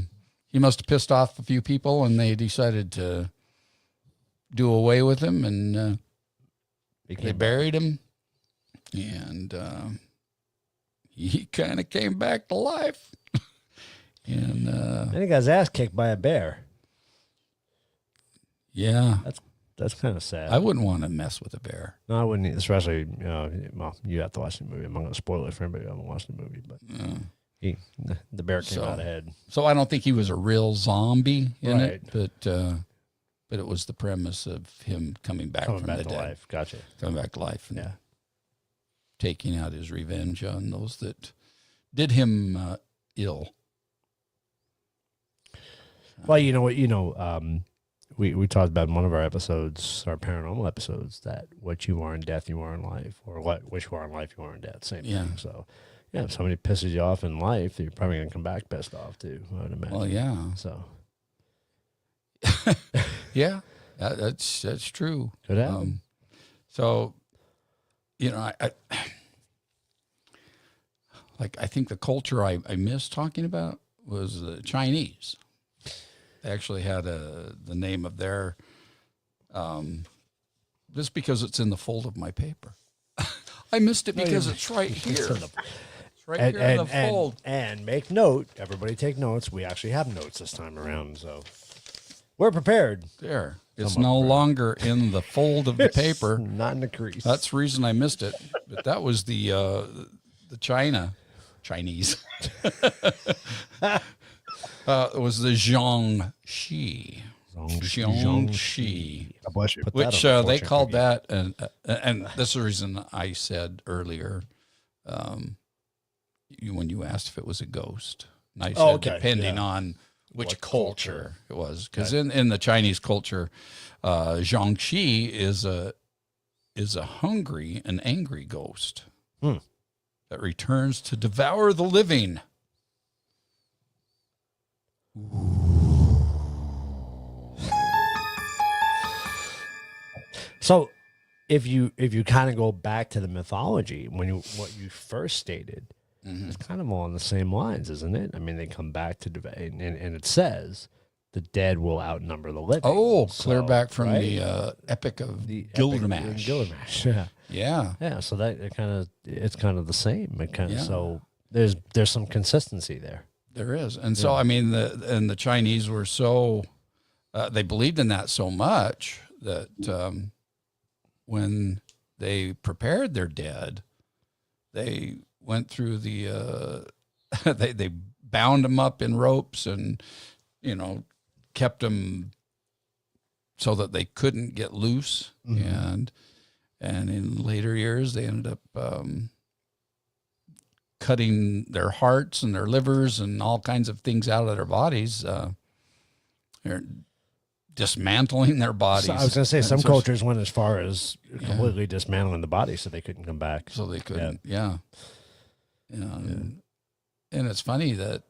he must have pissed off a few people, and they decided to do away with him, and they buried him, and he kind of came back to life. And And he got his ass kicked by a bear. yeah, That's kind of sad. I wouldn't want to mess with a bear. No, I wouldn't, especially, well, you have to watch the movie. I'm not going to spoil it for anybody who hasn't watched the movie, but the bear came So- out ahead. So I don't think he was a real zombie in Right. it, but it was the premise of him coming back Coming from back the to dead. life. Gotcha. Coming back to life and Yeah. taking out his revenge on those that did him ill. Well, you know what, we talked about in one of our episodes, our paranormal episodes, that what you are in death, you are in life, or what you are in life, you are in death. Same Yeah. thing. So, yeah, if somebody pisses you off in life, you're probably going to come back pissed off too, I would imagine. Well, yeah, So, yeah, that's true. could happen. So, I think the culture I missed talking about was the Chinese. They actually had the name of their, just because it's in the fold of my paper. I missed it because it's right here. It's right here in the fold. And make note, everybody take notes. We actually have notes this time around, so we're prepared. There. It's Come no up, Brad. longer in the fold of the paper. Not in the crease. That's the reason I missed it. But that was the Chinese. It was the Zhongxi. Zhongxi. God bless you. Which they called that, and this is the reason I said earlier, when you asked if it was a ghost, and I said depending on which What culture it was, because in the Chinese culture, Zhongxi is a hungry and angry ghost that returns to devour the living. So, if you kind of go back to the mythology, what you first stated, it's kind of along the same lines, isn't it? I mean, they come back to and it says the dead will outnumber the living. Oh, clear So, back from right? the epic of The epic Gilgamesh. Gilgamesh, yeah. Yeah. Yeah, so that it's kind of the same. It kind of Yeah. so there's some consistency there. There is. And so, I mean, the Chinese were so, they believed in that so much that when they prepared their dead, they went through the, they bound them up in ropes and, kept them so that they couldn't get loose. Mm-hmm. And in later years, they ended up cutting their hearts and their livers and all kinds of things out of their bodies. They're dismantling their bodies. So I was going to say, some cultures went as far as completely dismantling the body so they couldn't come back. So they couldn't, And it's funny that...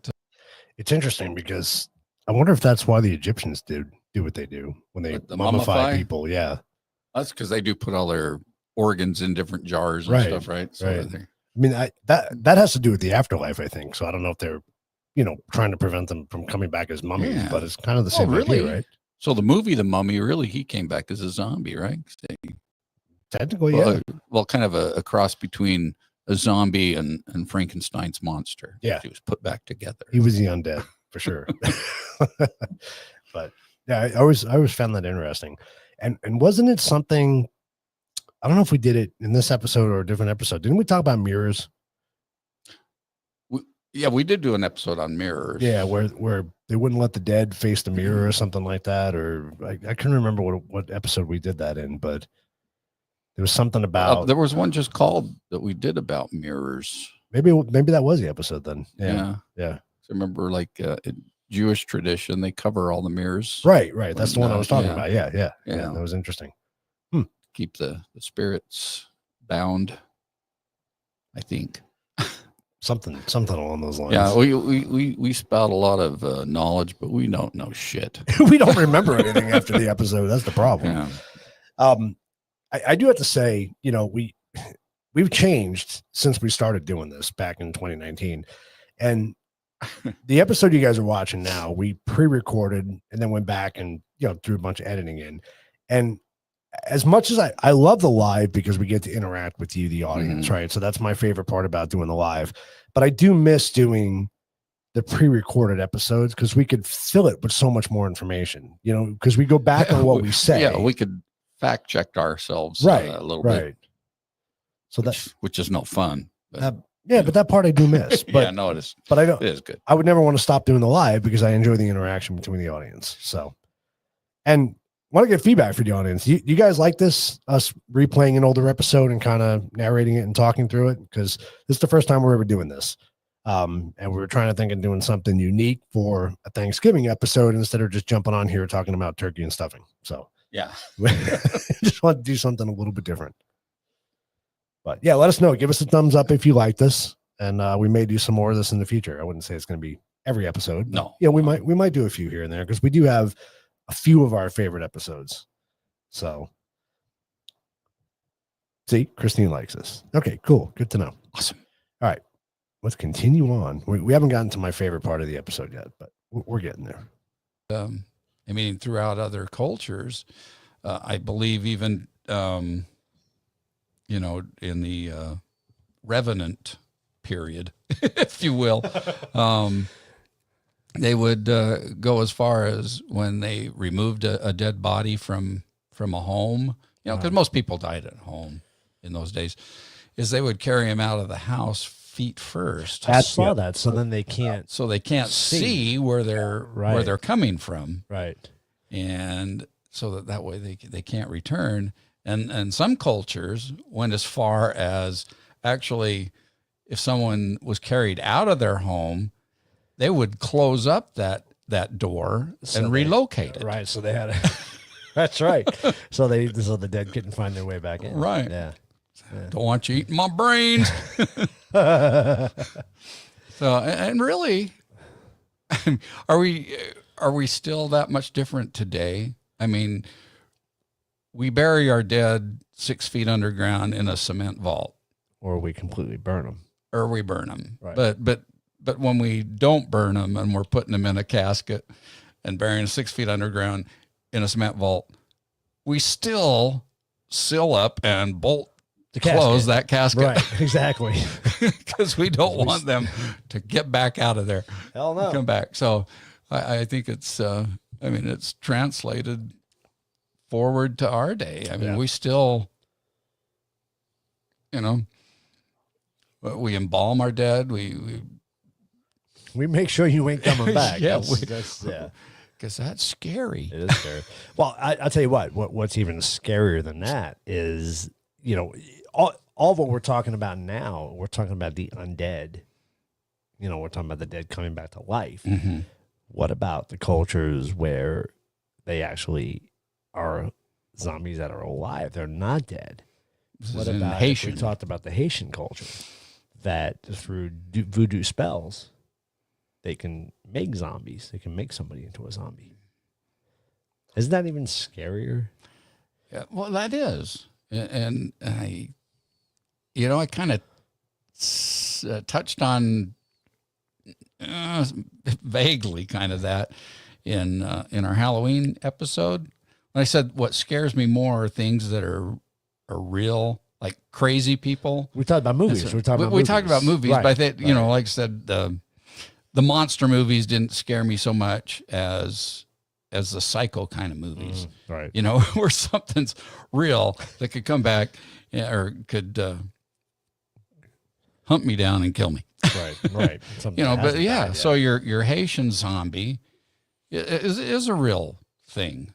it's interesting because I wonder if that's why the Egyptians do what they do when they mummify people. Yeah. That's because they do put all their organs in different jars and stuff, right? So I mean, that has to do with the afterlife, I think. So I don't know if they're, trying to prevent them from coming back as mummies, but it's kind of the same idea, right? So the movie The Mummy, really, he came back as a zombie, right? Technically, yeah. Well, kind of a cross between a zombie and Frankenstein's monster. Yeah. He was put back together. He was the undead for sure. But yeah, I always found that interesting. And wasn't it something, I don't know if we did it in this episode or a different episode. Didn't we talk about mirrors? We did do an episode on mirrors. Yeah, where they wouldn't let the dead face the mirror or something like that. Or I couldn't remember what episode we did that in, but there was something about. There was one just called that we did about mirrors. Maybe that was the episode then. Yeah. So remember, like in Jewish tradition, they cover all the mirrors. Right. That's the one I was talking about. Yeah. That was interesting. Keep the spirits bound, I think. Something along those lines. Yeah, we spout a lot of knowledge, but we don't know shit. We don't remember anything after the episode. That's the problem. Yeah. I do have to say, we've changed since we started doing this back in 2019, and the episode you guys are watching now, we pre-recorded and then went back and threw a bunch of editing in. And as much as I love the live because we get to interact with you, the audience, right? So that's my favorite part about doing the live. But I do miss doing the pre-recorded episodes because we could fill it with so much more information, because we go back on what we say. Yeah, we could fact check ourselves a little bit. So which is no fun. But. But that part I do miss. But it is. But I don't. It is good. I would never want to stop doing the live because I enjoy the interaction between the audience. So, and want to get feedback from the audience. You guys like this, us replaying an older episode and kind of narrating it and talking through it? Because this is the first time we're ever doing this. And we were trying to think of doing something unique for a Thanksgiving episode instead of just jumping on here talking about turkey and stuffing. So yeah, just want to do something a little bit different. But yeah, let us know. Give us a thumbs up if you like this. And we may do some more of this in the future. I wouldn't say it's going to be every episode. No. We might do a few here and there because we do have a few of our favorite episodes. So, see, Christine likes this. Okay, cool. Good to know. Awesome. All right, let's continue on. We haven't gotten to my favorite part of the episode yet, but we're getting there. I mean, throughout other cultures, I believe even, in the Revenant period, if you will, they would go as far as when they removed a dead body from a home, because most people died at home in those days, is they would carry him out of the house feet first. I saw that. So then they can't. So they can't see where they're coming from. Right. And so that way they can't return. And some cultures went as far as actually, if someone was carried out of their home, they would close up that door and relocate it. Right. So they had that's right. So the dead couldn't find their way back in. Right. Yeah. Don't want you eating my brains. So, and really, are we still that much different today? I mean, we bury our dead 6 feet underground in a cement vault, or we completely burn them, or we burn them. Right. But when we don't burn them and we're putting them in a casket and burying 6 feet underground in a cement vault, we still seal up and bolt close that casket. Right, exactly. because we don't want them to get back out of there. Hell no. Come back. So I think it's, it's translated forward to our day. I mean, we still, we embalm our dead. We make sure you ain't coming back. Yeah, that's because that's scary. It is scary. Well, I'll tell you what's even scarier than that is, all what we're talking about now, we're talking about the undead. We're talking about the dead coming back to life. Mm-hmm. What about the cultures where they actually are zombies that are alive? They're not dead. What about Haitian? We talked about the Haitian culture that through voodoo spells, they can make zombies. They can make somebody into a zombie. Isn't that even scarier? Yeah, well, that is. And I kind of touched on vaguely kind of that in our Halloween episode. When I said what scares me more are things that are real, like crazy people. We talked about movies. We talked about movies, right, but like I said, the monster movies didn't scare me so much as the psycho kind of movies, right? Where something's real that could come back or could hunt me down and kill me. Right. But yeah. So your Haitian zombie is a real thing.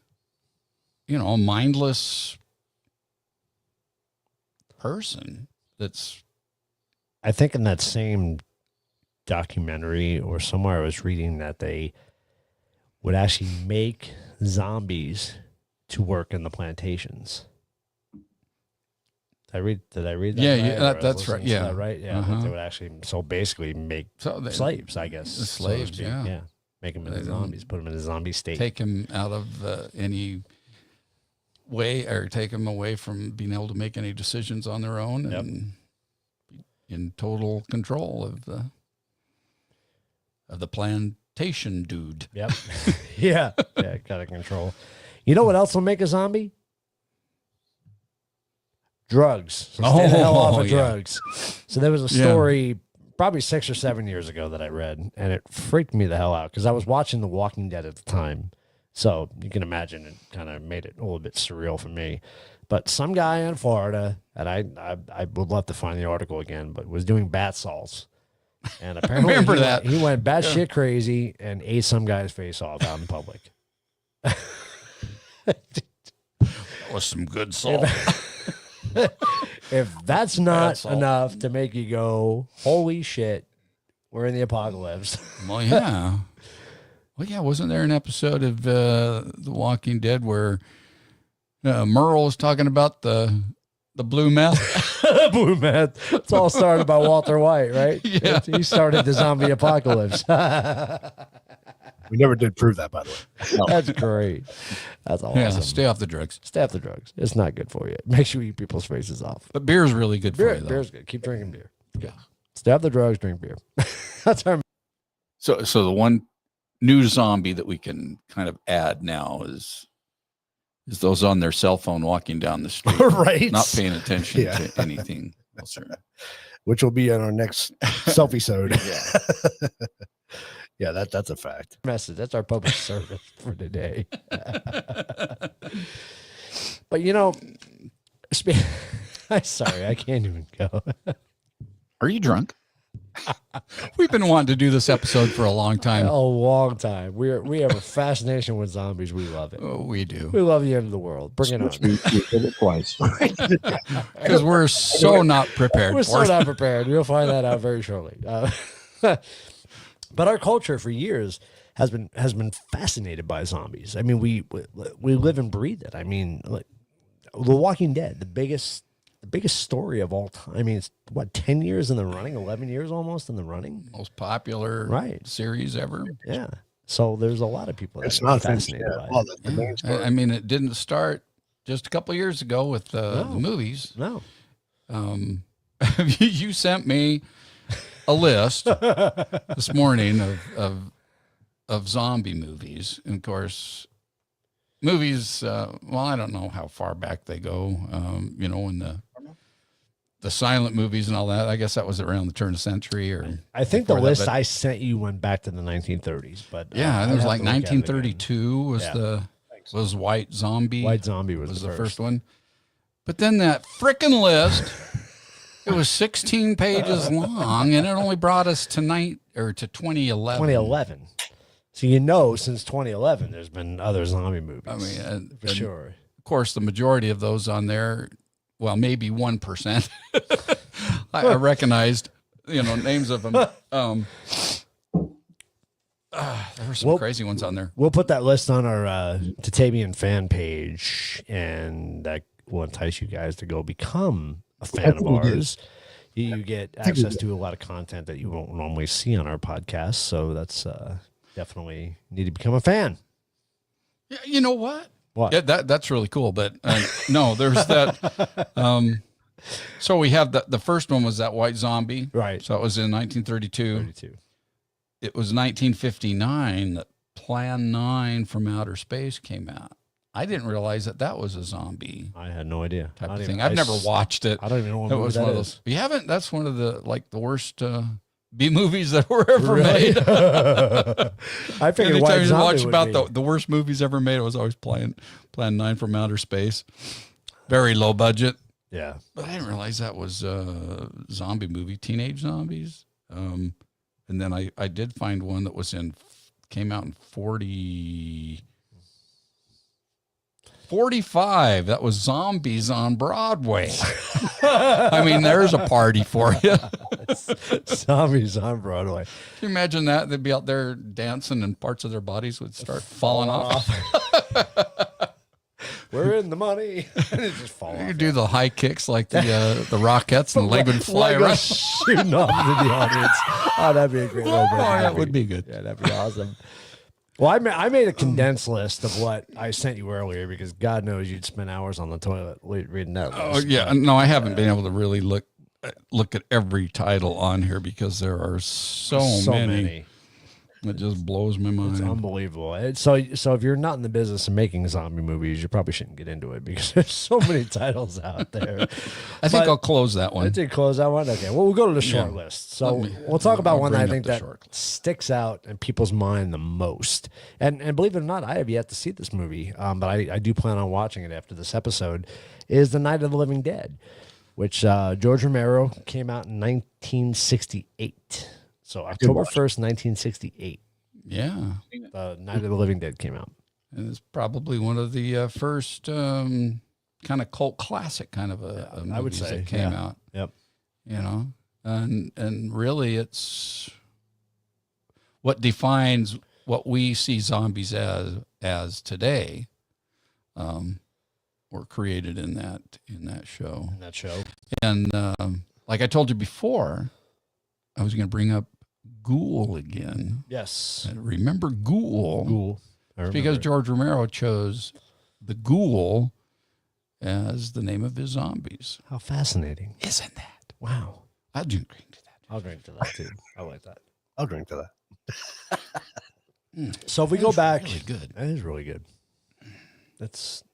A mindless person that's. I think in that same documentary or somewhere I was reading that they would actually make zombies to work in the plantations. Did I read that? Yeah, that's right. Yeah, that right. Yeah, that they would actually basically make slaves, I guess. Slaves, yeah. Make them into zombies, put them in a zombie state. Take them out of any way, or take them away from being able to make any decisions on their own, and be in total control of the plantation dude. Yep. yeah, got to control. You know what else will make a zombie? Drugs. So stay the hell off of drugs. So there was a story probably 6 or 7 years ago that I read, and it freaked me the hell out because I was watching The Walking Dead at the time. So you can imagine it kind of made it a little bit surreal for me. But some guy in Florida, and I would love to find the article again, but was doing bath salts. And apparently he went batshit crazy and ate some guy's face off out in public. That was some good salt. If that's not enough to make you go, holy shit, we're in the apocalypse. Well, yeah. Wasn't there an episode of The Walking Dead where Merle was talking about the blue meth? Blue meth. It's all started by Walter White, right? Yeah. He started the zombie apocalypse. We never did prove that, by the way. No. That's great. That's awesome. Yeah, stay off the drugs. Stay off the drugs. It's not good for you. It makes you eat people's faces off. But beer is really good for you, though. Beer's good. Keep drinking beer. Yeah. Stay off the drugs, drink beer. That's our. So the one new zombie that we can kind of add now is those on their cell phone walking down the street, right? Not paying attention to anything else. Which will be on our next selfie-sode. Yeah. Yeah, that's a fact. Message. That's our public service for today. But I'm sorry, I can't even go. Are you drunk? We've been wanting to do this episode for a long time. A long time. We have a fascination with zombies. We love it. Oh, we do. We love the end of the world. Bring it on. We did it twice. Because we're so not prepared. We're so not prepared. You'll find that out very shortly. But our culture for years has been fascinated by zombies. I mean, we live and breathe it. I mean, like The Walking Dead, the biggest story of all time. I mean, it's 10 years in the running, 11 years almost in the running. Most popular series ever. Yeah. So there's a lot of people that are fascinated by it. I mean, it didn't start just a couple of years ago with the movies. No. You sent me a list this morning of zombie movies, and of course, movies. Well, I don't know how far back they go. In the the silent movies and all that. I guess that was around the turn of the century, or I think the before that, list but- I sent you went back to the 1930s, but yeah, I'd it was have like to look at it again. 1932 was Yeah. was White Zombie. White Zombie was the first one. But then that frickin' list, it was 16 pages long, and it only brought us to 2011. 2011. So you know, since 2011, there's been other zombie movies. I mean, for sure. Of course, the majority of those on there, well, maybe 1%. I recognized, names of them. There were some crazy ones on there. We'll put that list on our Tatabian fan page, and that will entice you guys to go become a fan of ours. You get access to a lot of content that you won't normally see on our podcast, so that's definitely need to become a fan. Yeah, you know what? What? Yeah, that's really cool. But no, there's that. So we have the first one was that White Zombie. Right. So it was in 1932. It was 1959 that Plan 9 from Outer Space came out. I didn't realize that was a zombie I had no idea. type of thing. I've never watched it. I don't even know what It movie was that one of is. those. You haven't? That's one of the worst B movies that were ever Really? made. I figured Anytime White you Zombie watch would about be. the worst movies ever made, it was always Plan 9 from Outer Space. Very low budget. Yeah. But I didn't realize that was a zombie movie, teenage zombies. And then I did find one that came out in 45. That was Zombies on Broadway. I mean, there's a party for you. Zombies on Broadway. Can you imagine that? They'd be out there dancing and parts of their bodies would start falling off. We're in the money. And it just fall You off. do the high kicks like the Rockettes and the leg would fly Lego around. shooting off into the audience. Oh, that'd be a great little Oh, that would be good. Yeah, that'd be awesome. Well, I made a condensed list of what I sent you earlier because God knows you'd spend hours on the toilet reading that Oh list. yeah, no, I haven't been able to really look at every title on here because there are so many. It just blows my mind. It's unbelievable. So if you're not in the business of making zombie movies, you probably shouldn't get into it because there's so many titles out there. I think I'll close that one. I did close that one. Okay, well, we'll go to the short list. So we'll talk about one that I think that sticks out in people's mind the most. And believe it or not, I have yet to see this movie, but I do plan on watching it after this episode, is The Night of the Living Dead, which George Romero came out in 1968. So October 1st, 1968. Yeah. The Night of the Living Dead came out. And it's probably one of the first kind of cult classic kind of a I would movies say, that came yeah. out. Yep. And really it's what defines what we see zombies as today. Were created in that show. In that show. And like I told you before, I was going to bring up Ghoul again. Yes. And remember Ghoul? Ghoul. Because George Romero chose the Ghoul as the name of his zombies. How fascinating. Isn't that? Wow. I'll drink to that. I'll drink to that too. I like that. I'll drink to that. So if we go back, Really good. that is really good. That's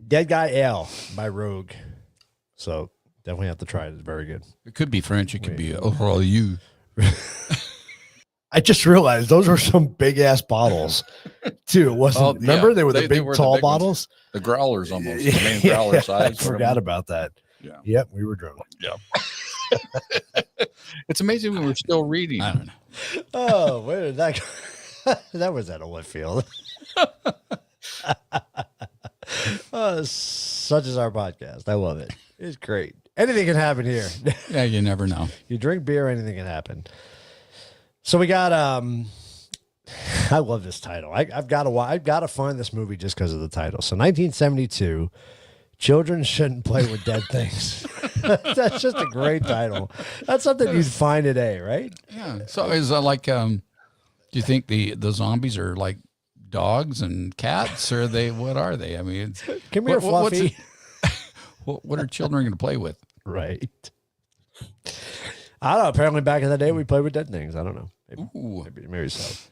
Dead Guy Ale by Rogue. So definitely have to try it. It's very good. It could be French. It could be oh you. I just realized those were some big ass bottles, too. It wasn't. Oh, yeah. Remember, they were the They big, were the tall big ones. bottles. The growlers almost. The main Yeah, growler I size. forgot about that. Yeah. Yep, we were drunk. Yeah. It's amazing we were still reading. I don't know. Oh, where did that go? That was at a left field. Such is our podcast. I love it. It's great. Anything can happen here. Yeah, you never know. You drink beer, anything can happen. So we got I love this title. I've got to find this movie just because of the title. So 1972, Children Shouldn't Play with Dead Things. That's just a great title. That's something you'd find today, right? Yeah. So is that like do you think the zombies are like dogs and cats, or what are they? I mean, it's, Come here, what's Fluffy. what are children going to play with? Right. I don't know. Apparently back in the day we played with dead things. I don't know. Ooh, Maybe so.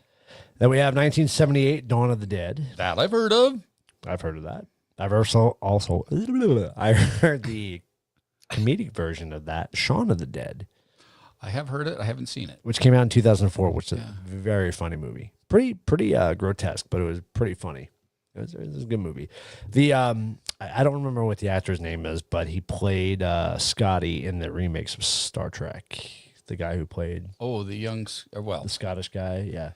Then we have 1978, Dawn of the Dead. that I've heard of. I've heard of that. I've also I heard the comedic version of that, Shaun of the Dead, I have heard it. I haven't seen it. which came out in 2004, which is a very funny movie. Pretty grotesque, but it was pretty funny. It was a good movie. The I don't remember what the actor's name is, but he played Scotty in the remakes of Star Trek. The guy who played the Scottish guy, yeah.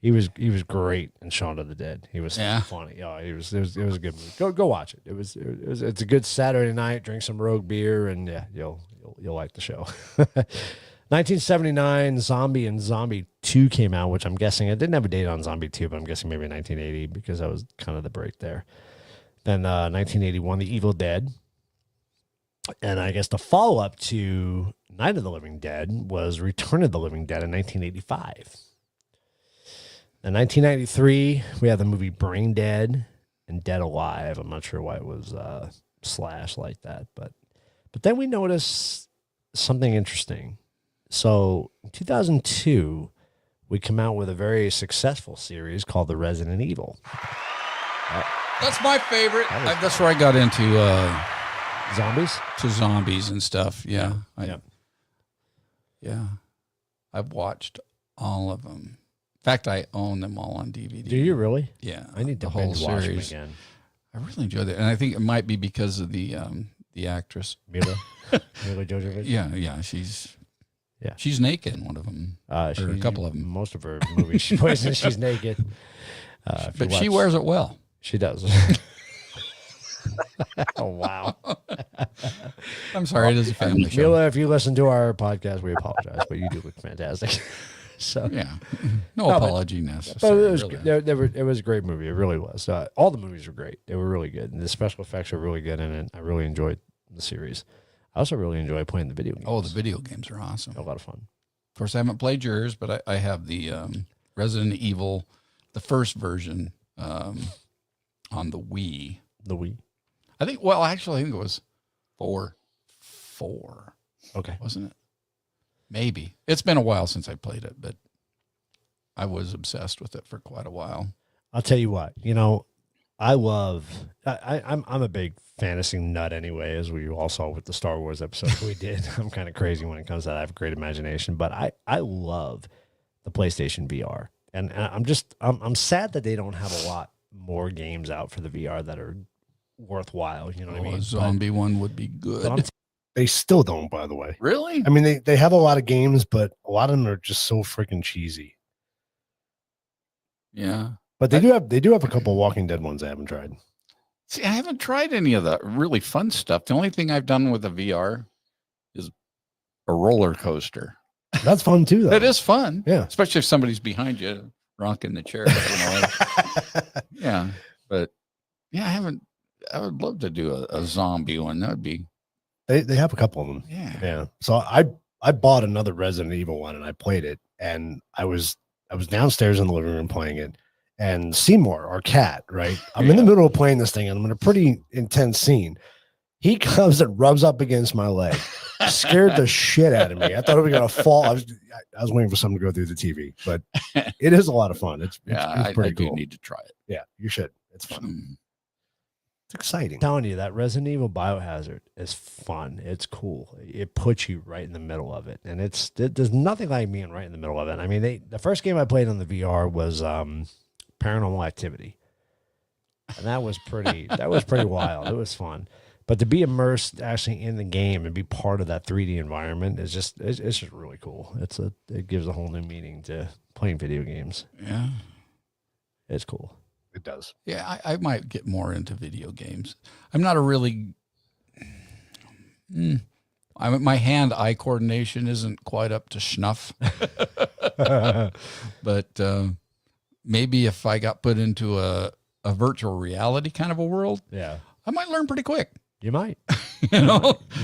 He was great in Shaun of the Dead. He was Yeah. funny. Oh, it was a good movie. Go watch it. It's a good Saturday night. Drink some rogue beer, and yeah, you'll like the show. 1979, Zombie and Zombie 2 came out, which I'm guessing, it didn't have a date on Zombie 2, but I'm guessing maybe 1980 because that was kind of the break there. Then 1981, The Evil Dead. And I guess the follow-up to Night of the Living Dead was Return of the Living Dead in 1985. In 1993, we had the movie Brain Dead and Dead Alive. I'm not sure why it was slash like that, but then we noticed something interesting. So in 2002, we come out with a very successful series called The Resident Evil. That's my favorite. That's where I got into zombies and stuff. Yeah. Yeah. I've watched all of them. In fact, I own them all on DVD. Do you really? Yeah. I need to the whole binge watch them series again. I really enjoyed it. And I think it might be because of the actress. Mila Jovovich? Yeah. She's naked in one of them. Or a couple of them. Most of her movies, she plays and she's naked. But she wears it well. She does. Oh, wow. I'm sorry, it is a family show. Mila, if you listen to our podcast, we apologize, but you do look fantastic. So yeah, no apology necessary. But it was a great movie. It really was. All the movies were great. They were really good, and the special effects are really good in it. I really enjoyed the series. I also really enjoy playing the video games. Oh, the video games are awesome. A lot of fun. Of course, I haven't played yours, but I have the Resident Evil, the first version, on the Wii. The Wii. I think it was 4. Okay. Wasn't it? Maybe. It's been a while since I played it, but I was obsessed with it for quite a while. I'll tell you what, I'm a big fantasy nut anyway, as we all saw with the Star Wars episode we did. I'm kind of crazy when it comes to that. I have a great imagination, but I love the PlayStation VR. And I'm sad that they don't have a lot more games out for the VR that are worthwhile. You know what I mean? A zombie one would be good. They still don't, by the way. Really? I mean, they have a lot of games, but a lot of them are just so freaking cheesy. Yeah. But they do have a couple Walking Dead ones I haven't tried. See, I haven't tried any of the really fun stuff. The only thing I've done with a VR is a roller coaster. That's fun too, though. That is fun. Yeah. Especially if somebody's behind you rocking the chair. Yeah. But yeah, I would love to do a zombie one. That would be. They have a couple of them. Yeah. So I bought another Resident Evil one and I played it, and I was downstairs in the living room playing it, and Seymour, our cat, right? I'm in the middle of playing this thing and I'm in a pretty intense scene. He comes and rubs up against my leg. Scared the shit out of me. I thought it was gonna fall. I was waiting for something to go through the TV, but it is a lot of fun. It's pretty cool. I do need to try it. Yeah, you should. It's fun. It's exciting. I'm telling you, that Resident Evil Biohazard is fun. It's cool. It puts you right in the middle of it. And there's nothing like being right in the middle of it. I mean, the first game I played on the VR was Paranormal Activity. And that was pretty wild. It was fun. But to be immersed actually in the game and be part of that 3D environment is just really cool. It gives a whole new meaning to playing video games. Yeah. It's cool. It does. Yeah, I might get more into video games. I'm not a really. My hand-eye coordination isn't quite up to snuff. But maybe if I got put into a virtual reality kind of a world, yeah, I might learn pretty quick. You might. You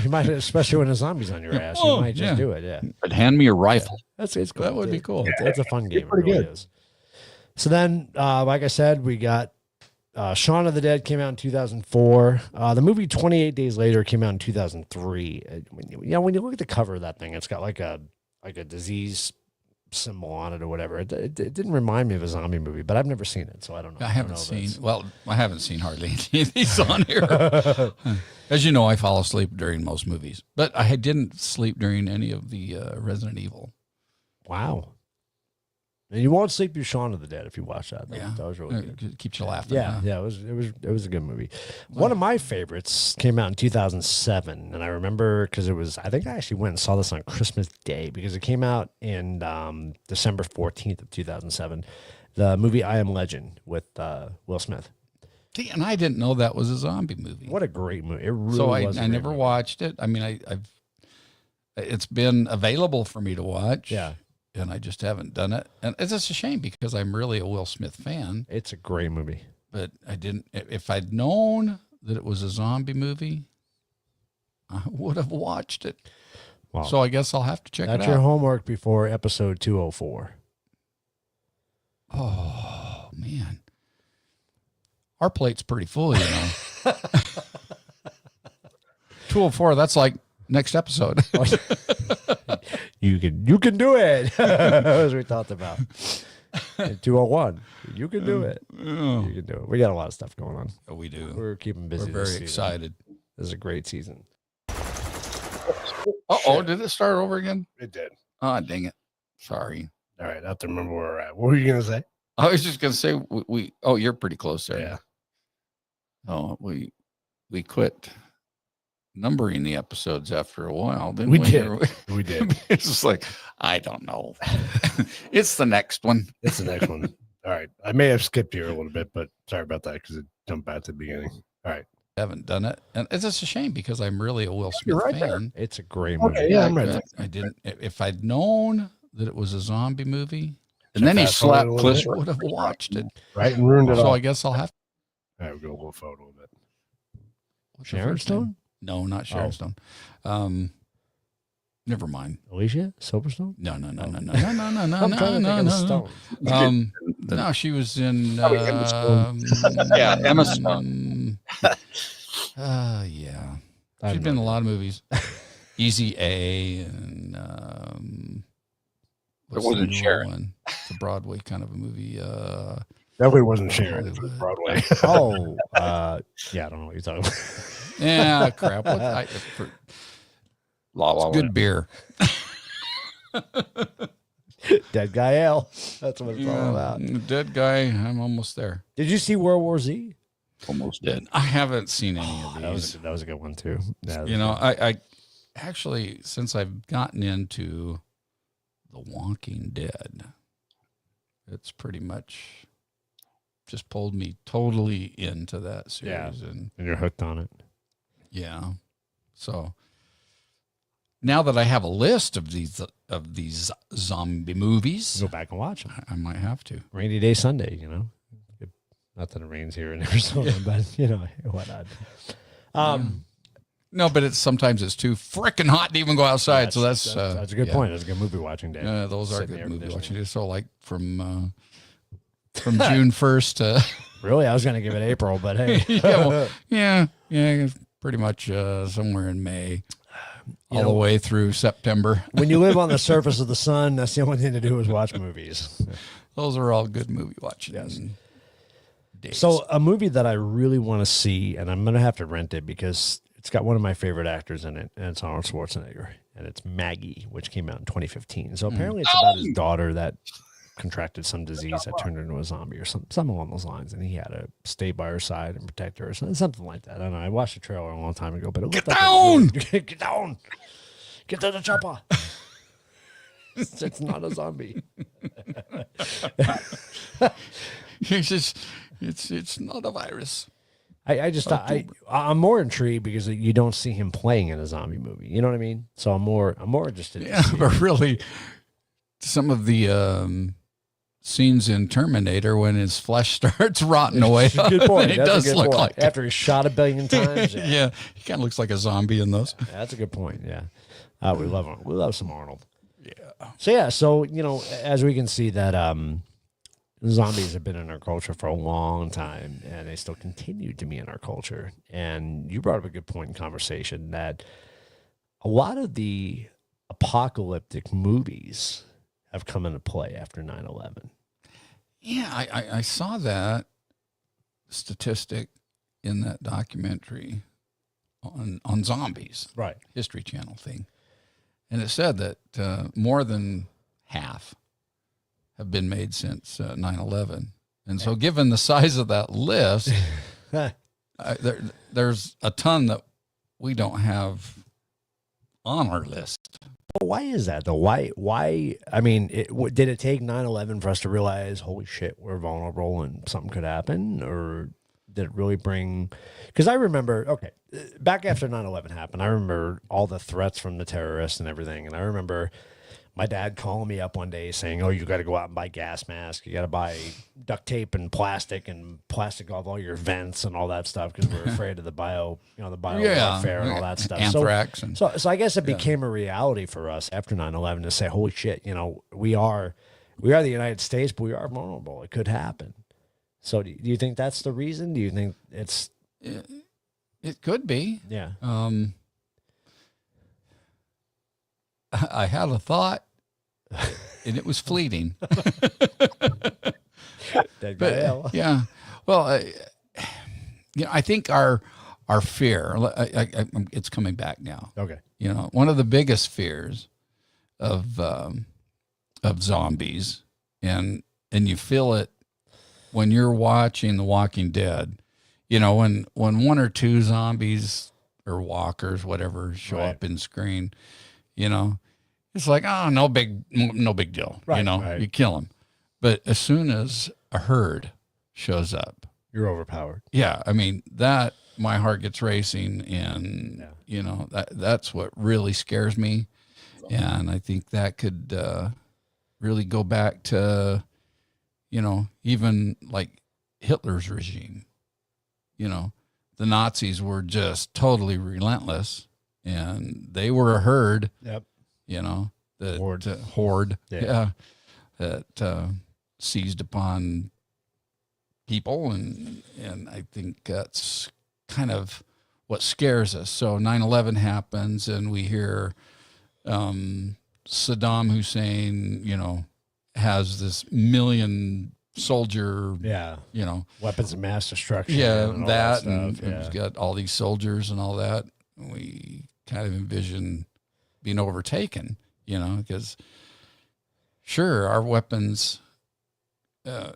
might, especially when a zombie's on your ass. You might just do it. Yeah. But hand me a rifle. Yeah. It's cool. That would be cool. It's a fun game. It pretty really good. is. So then, like I said, we got Shaun of the Dead came out in 2004. The movie 28 Days Later came out in 2003. When you look at the cover of that thing, it's got like a disease symbol on it or whatever. It didn't remind me of a zombie movie, but I've never seen it, so I don't know. I haven't seen. Well, I haven't seen hardly any of these on here. As you know, I fall asleep during most movies, but I didn't sleep during any of the Resident Evil. Wow. And you won't sleep through Shaun of the Dead if you watch that. Yeah, That was really good. It keeps you laughing. Yeah, huh? yeah, it was a good movie. One of my favorites came out in 2007, and I remember because I think I actually went and saw this on Christmas Day because it came out in December 14th of 2007. The movie I Am Legend with Will Smith. See, and I didn't know that was a zombie movie. What a great movie! It really So was. I never watched it. I mean, it's been available for me to watch. Yeah. And I just haven't done it. And it's just a shame because I'm really a Will Smith fan. It's a great movie. But I didn't, if I'd known that it was a zombie movie, I would have watched it. Wow. So I guess I'll have to check it out. That's your homework before episode 204. Oh, man. Our plate's pretty full, you know. 204, that's like next episode. You can do it, as we talked about. 201, you can do it. Oh, You can do it. We got a lot of stuff going on. we do. We're keeping busy. We're this very season. excited. This is a great season. Oh, did it start over again? It did. Oh, dang it. Sorry. All right, I have to remember where we're at. What were you gonna say? I was just going to say, you're pretty close there. Yeah. Oh, we quit numbering the episodes after a while, didn't We we? did. We did. It's just like, I don't know. It's the next one. It's the next one. All right. I may have skipped here a little bit, but sorry about that because it jumped back to the beginning. All right. Haven't done it. And it's just a shame because I'm really a Will Smith You're right fan. It's a great movie. Okay, yeah, I'm right. I didn't, if I'd known that it was a zombie movie, and Should then he fast forward slapped a little Cliff, bit? would have watched it. Right, and ruined it So all. I guess I'll have to. All right, we'll go forward a little bit. What's her Sharon first name? Stone? No, not Sharon Oh. Stone. Never mind. Alicia Silverstone? No. I'm trying to think of the Stones. No, she was in. Emma Stone. Yeah, Emma Stone. Yeah, she's been in a lot of movies. Easy A and. What's wasn't the newer Sharon. one? It's a Broadway kind of a movie. Definitely wasn't Sharon. It was Broadway. Oh, yeah, I don't know what you're talking about. Yeah, crap. La Good beer. Dead Guy Ale. That's what it's all about. Dead guy. I'm almost there. Did you see World War Z? Almost dead. I haven't seen any of That these. was a good one too. Yeah, You know, I actually, since I've gotten into The Walking Dead, it's pretty much just pulled me totally into that series. And you're hooked on it. yeah. So now that I have a list of these zombie movies, Go back and watch them. I might have to. Rainy day Sunday, you know. Not that it rains here in Arizona, but you know, whatnot. No, but sometimes it's too freaking hot to even go outside. So that's a good point. That's a good movie watching day. Those are Sitting in good air movie conditioning. watching days. So like from June 1st to Really, I was going to give it April, but hey, yeah, pretty much somewhere in May, You all know- the way through September. when you live on the surface of the sun, that's the only thing to do is watch movies. Those are all good movie watching days. So a movie that I really want to see, and I'm going to have to rent it because it's got one of my favorite actors in it, and it's Arnold Schwarzenegger, and it's Maggie, which came out in 2015. So apparently it's about his daughter that contracted some disease that turned her into a zombie or something along those lines, and he had to stay by her side and protect her or something like that. I don't know. I watched the trailer a long time ago, but it Get looked down! Like get down! Get to the chopper! It's not a zombie. It's not a virus. I just I'm more intrigued because you don't see him playing in a zombie movie. You know what I mean? So I'm more interested. Yeah, but really, some of the scenes in Terminator when his flesh starts rotting away. Good point. It That's a does good look point. like After he's shot a billion times. yeah, he kind of looks like a zombie in those. That's a good point. Yeah, we love him. We love some Arnold. Yeah. So you know, as we can see that zombies have been in our culture for a long time, and they still continue to be in our culture. And you brought up a good point in conversation that a lot of the apocalyptic movies have come into play after 9/11. Yeah, I saw that statistic in that documentary on zombies, Right. History Channel thing. And it said that more than half have been made since 9/11. And so given the size of that list, there's a ton that we don't have on our list. But why is that though? Why? I mean, did it take 9/11 for us to realize, holy shit, we're vulnerable and something could happen? Or did it really bring, because I remember, okay, back after 9/11 happened, I remember all the threats from the terrorists and everything. And I remember my dad calling me up one day saying, oh, you got to go out and buy gas masks. You got to buy duct tape and plastic off all your vents and all that stuff because we're afraid of the bio warfare and all that stuff. Anthrax. So I guess it became a reality for us after 9/11 to say, holy shit, we are the United States, but we are vulnerable. It could happen. So do you think that's the reason? Do you think it's... It could be. Yeah. I had a thought, and it was fleeting. But, yeah. Well, I think our fear, it's coming back now. Okay. One of the biggest fears of zombies, and you feel it when you're watching The Walking Dead. When one or two zombies or walkers, whatever, show up in screen, it's like, oh, no big deal. Right. You kill them. But as soon as a herd shows up, you're overpowered. Yeah. I mean, that my heart gets racing, and, that's what really scares me. And I think that could really go back to, even like Hitler's regime. The Nazis were just totally relentless, and they were a herd. Yep. The horde. Yeah. That seized upon people, and I think that's kind of what scares us. So 9/11 happens, and we hear Saddam Hussein, has this million soldier, weapons of mass destruction. Yeah, and all that stuff. and he's got all these soldiers and all that. We kind of envision being overtaken, because sure, our weapons, that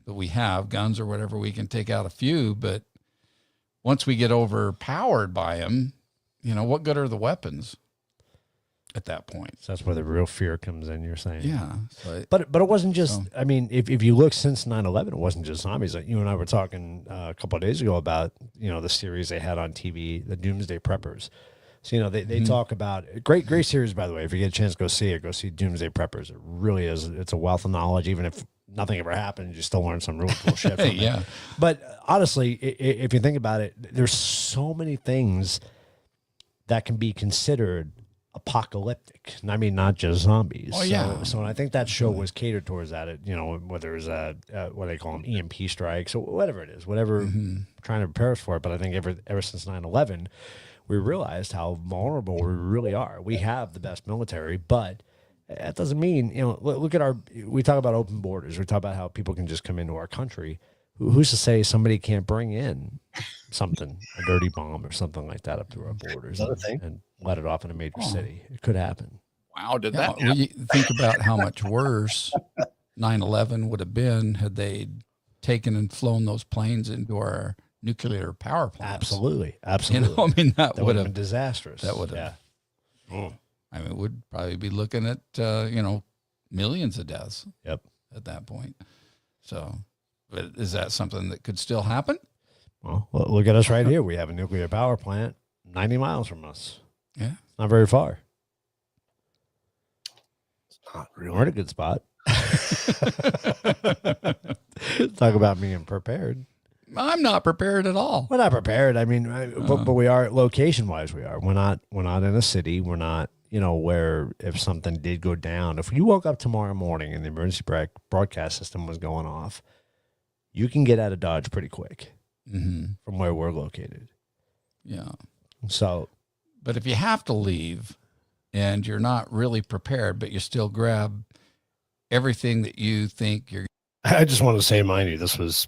we have, guns or whatever, we can take out a few, but once we get overpowered by them, what good are the weapons at that point? So that's where the real fear comes in, you're saying. Yeah. But it wasn't just, I mean, if you look since 9/11, it wasn't just zombies. Like you and I were talking a couple of days ago about, the series they had on TV, the Doomsday Preppers. So, they talk about, great series, by the way. If you get a chance, go see it. Go see Doomsday Preppers. It really is. It's a wealth of knowledge. Even if nothing ever happened, you still learn some really cool shit from it. But honestly, if you think about it, there's so many things that can be considered apocalyptic. And I mean, not just zombies. Oh, yeah. So I think that show was catered towards that. Whether it was what they call them, EMP strikes or whatever it is, whatever trying to prepare us for it. But I think ever since 9/11, we realized how vulnerable we really are. We have the best military, but that doesn't mean, look at we talk about open borders. We talk about how people can just come into our country. Who's to say somebody can't bring in something, a dirty bomb or something like that up to our borders and let it off in a major city? It could happen. Wow. Did that happen? You think about how much worse 9/11 would have been had they taken and flown those planes into our nuclear power plants. Absolutely. I mean, that would have been disastrous. That would have. Yeah. I mean, we'd probably be looking at, millions of deaths. Yep. At that point. So, but is that something that could still happen? Well, look at us right here. We have a nuclear power plant 90 miles from us. Yeah. Not very far. It's not really. We're in a good spot. Talk about being prepared. I'm not prepared at all. We're not prepared. I mean, but we are, location-wise, we are. We're not in a city. We're not, where if something did go down, if you woke up tomorrow morning and the emergency broadcast system was going off, you can get out of Dodge pretty quick from where we're located. Yeah. So, but if you have to leave and you're not really prepared, but you still grab everything that you think you're. I just want to say, mind you, this was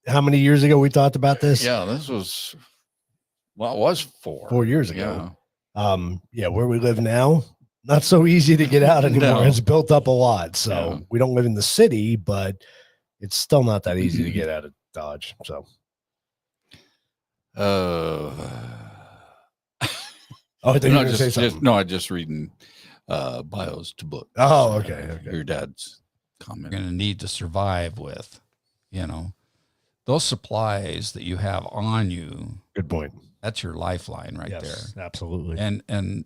how many years ago we talked about this? Yeah, this was, well, it was 4. 4 years ago. Yeah, where we live now, not so easy to get out anymore. No. It's built up a lot. So Yeah. we don't live in the city, but it's still not that easy to get out of Dodge. So I think you were gonna say something. I just reading bios to books. Oh, okay. Your dad's comment. You're going to need to survive with, you know, those supplies that you have on you. Good point. That's your lifeline right Yes, there. absolutely. And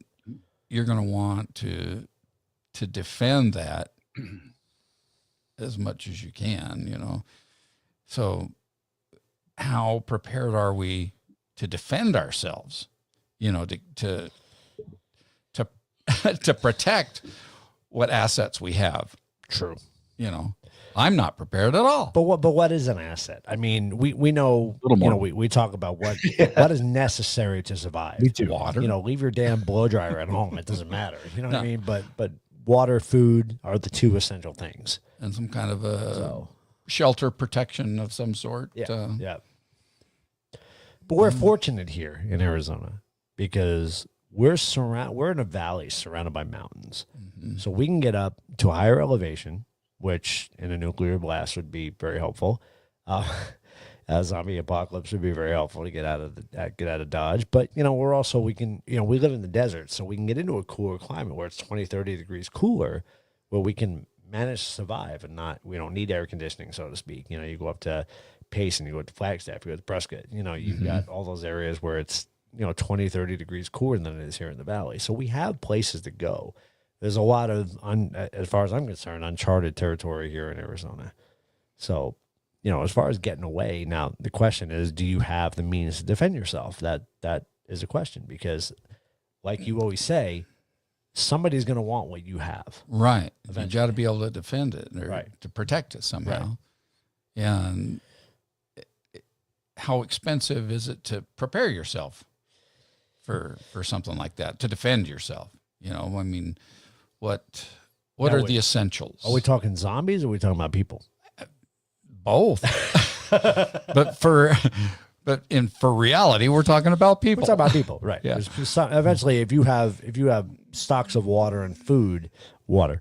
you're going to want to defend that as much as you can, you know. So how prepared are we to defend ourselves, you know, to to protect what assets we have? True. You know, I'm not prepared at all. But what is an asset? I mean, we know, Little more. we talk about what is necessary to survive. Me too. Water. You know, leave your damn blow dryer at home. It doesn't matter. You know what I mean? But water, food are the two essential things. And some kind of a So shelter protection of some sort. yeah, yeah. But we're fortunate here in Arizona because we're in a valley surrounded by mountains. So we can get up to a higher elevation, which in a nuclear blast would be very helpful. A zombie apocalypse would be very helpful to get out of Dodge. But, you know, we live in the desert, so we can get into a cooler climate where it's 20, 30 degrees cooler, where we can manage to survive and we don't need air conditioning, so to speak. You know, you go up to Pace and you go to Flagstaff, you go to Prescott, you know, you've got all those areas where it's, you know, 20, 30 degrees cooler than it is here in the valley. So we have places to go. There's a lot of, as far as I'm concerned, uncharted territory here in Arizona. So, you know, as far as getting away, now the question is, do you have the means to defend yourself? That is a question because, like you always say, somebody's going to want what you have. Right. Eventually. You got to be able to defend it or Right. to protect it somehow. Right. And how expensive is it to prepare yourself for something like that, to defend yourself? You know, I mean, what are the essentials? Are we talking zombies or are we talking about people? Both. but for reality, we're talking about people. We're talking about people, right? Yeah. Eventually, if you have stocks of water and food, What?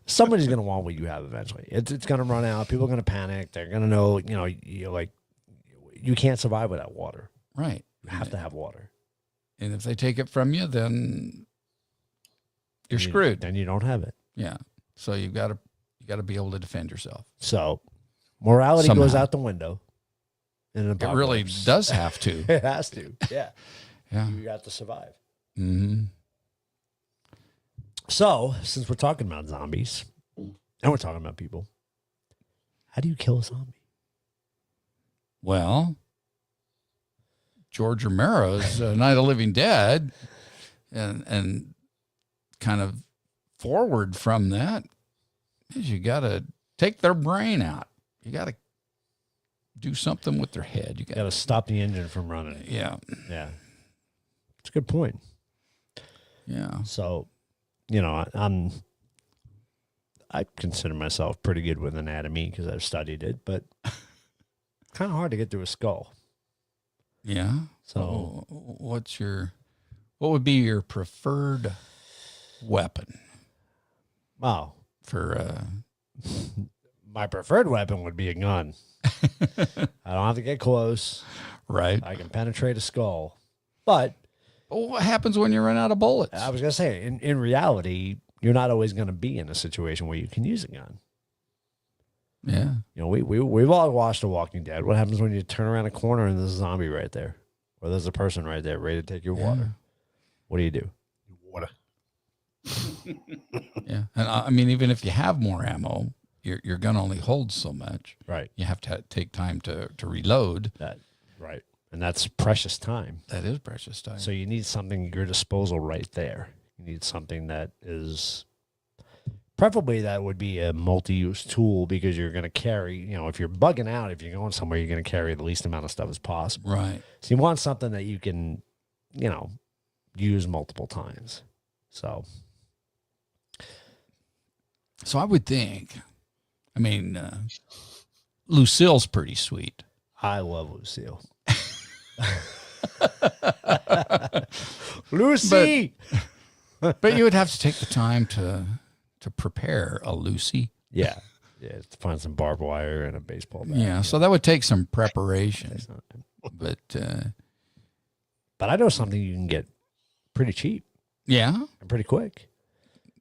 somebody's going to want what you have eventually. It's going to run out. People are going to panic. They're going to know, you can't survive without water. Right. You have to have water. And if they take it from you, then you're screwed. Then you don't have it. Yeah. So you got to be able to defend yourself. So morality Somehow. goes out the window. In an It really apocalypse. does have to. It has to. Yeah. Yeah. You got to survive. Mm-hmm. So, since we're talking about zombies and we're talking about people, how do you kill a zombie? Well, George Romero's Night of the Living Dead, and kind of forward from that is you got to take their brain out. You got to do something with their head. You You got to stop the engine from running. yeah, Yeah. It's a good point. yeah. So, I consider myself pretty good with anatomy because I've studied it, but kind of hard to get through a skull. Yeah. So, what would be your preferred weapon wow. for My preferred weapon would be a gun. I don't have to get close. right? I can penetrate a skull. But Well, what happens when you run out of bullets? I was going to say, in reality, you're not always going to be in a situation where you can use a gun. Yeah. You know, we've all watched The Walking Dead. What happens when you turn around a corner and there's a zombie right there? Or there's a person right there ready to take your water? What do? Water. Yeah. And I mean, even if you have more ammo, your gun only holds so much. Right. You have to take time to reload. Right. And that's precious time. That is precious time. So you need something at your disposal right there. You need something that is, preferably that would be a multi-use tool because you're going to carry, if you're bugging out, if you're going somewhere, you're going to carry the least amount of stuff as possible. right. So you want something that you can, use multiple times. So So I would think, Lucille's pretty sweet. I love Lucille. Lucy. But you would have to take the time to prepare a Lucy. Yeah. Yeah. To find some barbed wire and a baseball bat. Yeah. So that would take some preparation. But I know something you can get pretty cheap yeah, and pretty quick.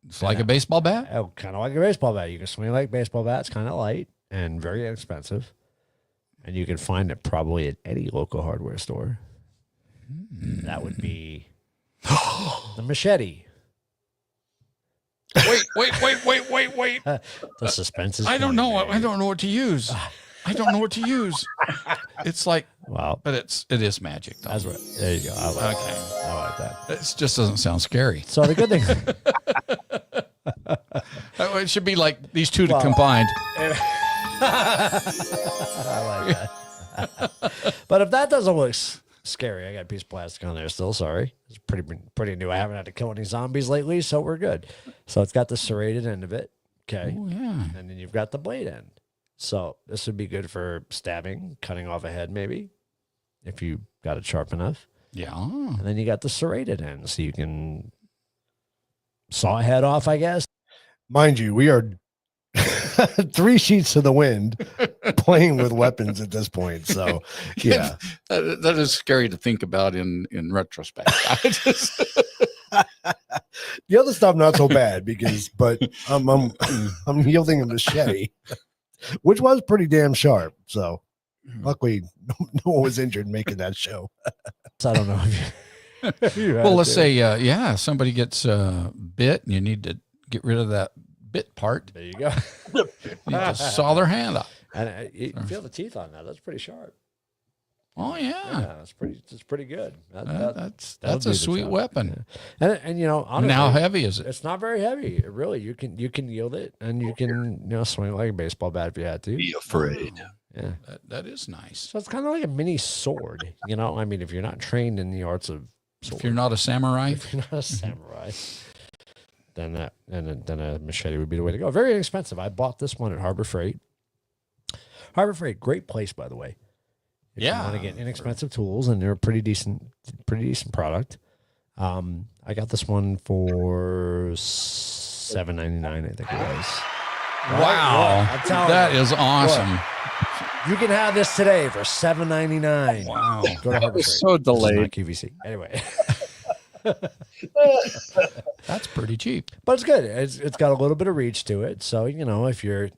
it's like a baseball bat. Oh, kind of like a baseball bat. You can swing like a baseball bat. It's kind of light and very inexpensive. And you can find it probably at any local hardware store. That would be the machete. Wait. The suspense is I don't know. killing me. I don't know what to use. It's like, Well, but it is magic. Though. that's what. There you go. I like, Okay. I like that. It just doesn't sound scary. So the good thing. It should be like these two Well- combined. I like that. But if that doesn't look scary, I got a piece of plastic on there still. Sorry. It's pretty new. I haven't had to kill any zombies lately, so we're good. So it's got the serrated end of it. Okay. Oh yeah. And then you've got the blade end. So this would be good for stabbing, cutting off a head maybe, if you got it sharp enough. Yeah. And then you got the serrated end, so you can saw a head off, I guess. Mind you, we are 3 sheets to the wind playing with weapons at this point. So, yeah. That is scary to think about in retrospect. The other stuff not so bad but I'm yielding a machete, which was pretty damn sharp. So luckily no one was injured making that show. So I don't know if you Well, let's say, somebody gets bit and you need to get rid of that bit part. there you go. You need to saw their hand off. And you feel the teeth on that. That's pretty sharp. Oh yeah, Yeah, it's pretty good. that's that'll a do the sweet job. weapon. Yeah. And you know, honestly, And how heavy is it? it's not very heavy. Really, you can yield it, and you can swing it like a baseball bat if you had to. Be afraid. Yeah. That is nice. So it's kind of like a mini sword. I mean, if you're not trained in the arts of sword, If you're not a samurai, if you're not a samurai, then a machete would be the way to go. Very inexpensive. I bought this one at Harbor Freight. Harbor Freight, great place, by the way. If you want to get inexpensive tools, and they're a pretty decent product. I got this one for $7.99, I think it was. wow, I'm telling that you. is awesome. You can have this today for $7.99. Wow, Go to Harbor Freight. So This is not delayed. QVC. Anyway. that's pretty cheap. But it's good. It's got a little bit of reach to it. So, if your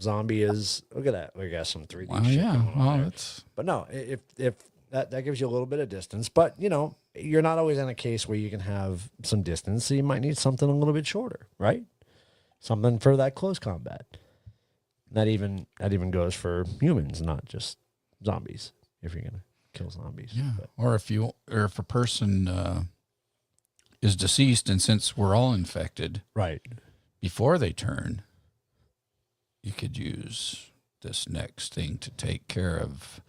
zombie is, look at that. We got some 3D Wow, shit yeah. going on Well, there. that's But no, if that gives you a little bit of distance, but you're not always in a case where you can have some distance. So you might need something a little bit shorter, right? Something for that close combat. That even goes for humans, not just zombies. If you're gonna kill zombies, yeah. But, Or if a person is deceased, and since we're all infected right. before they turn, you could use this next thing to take care of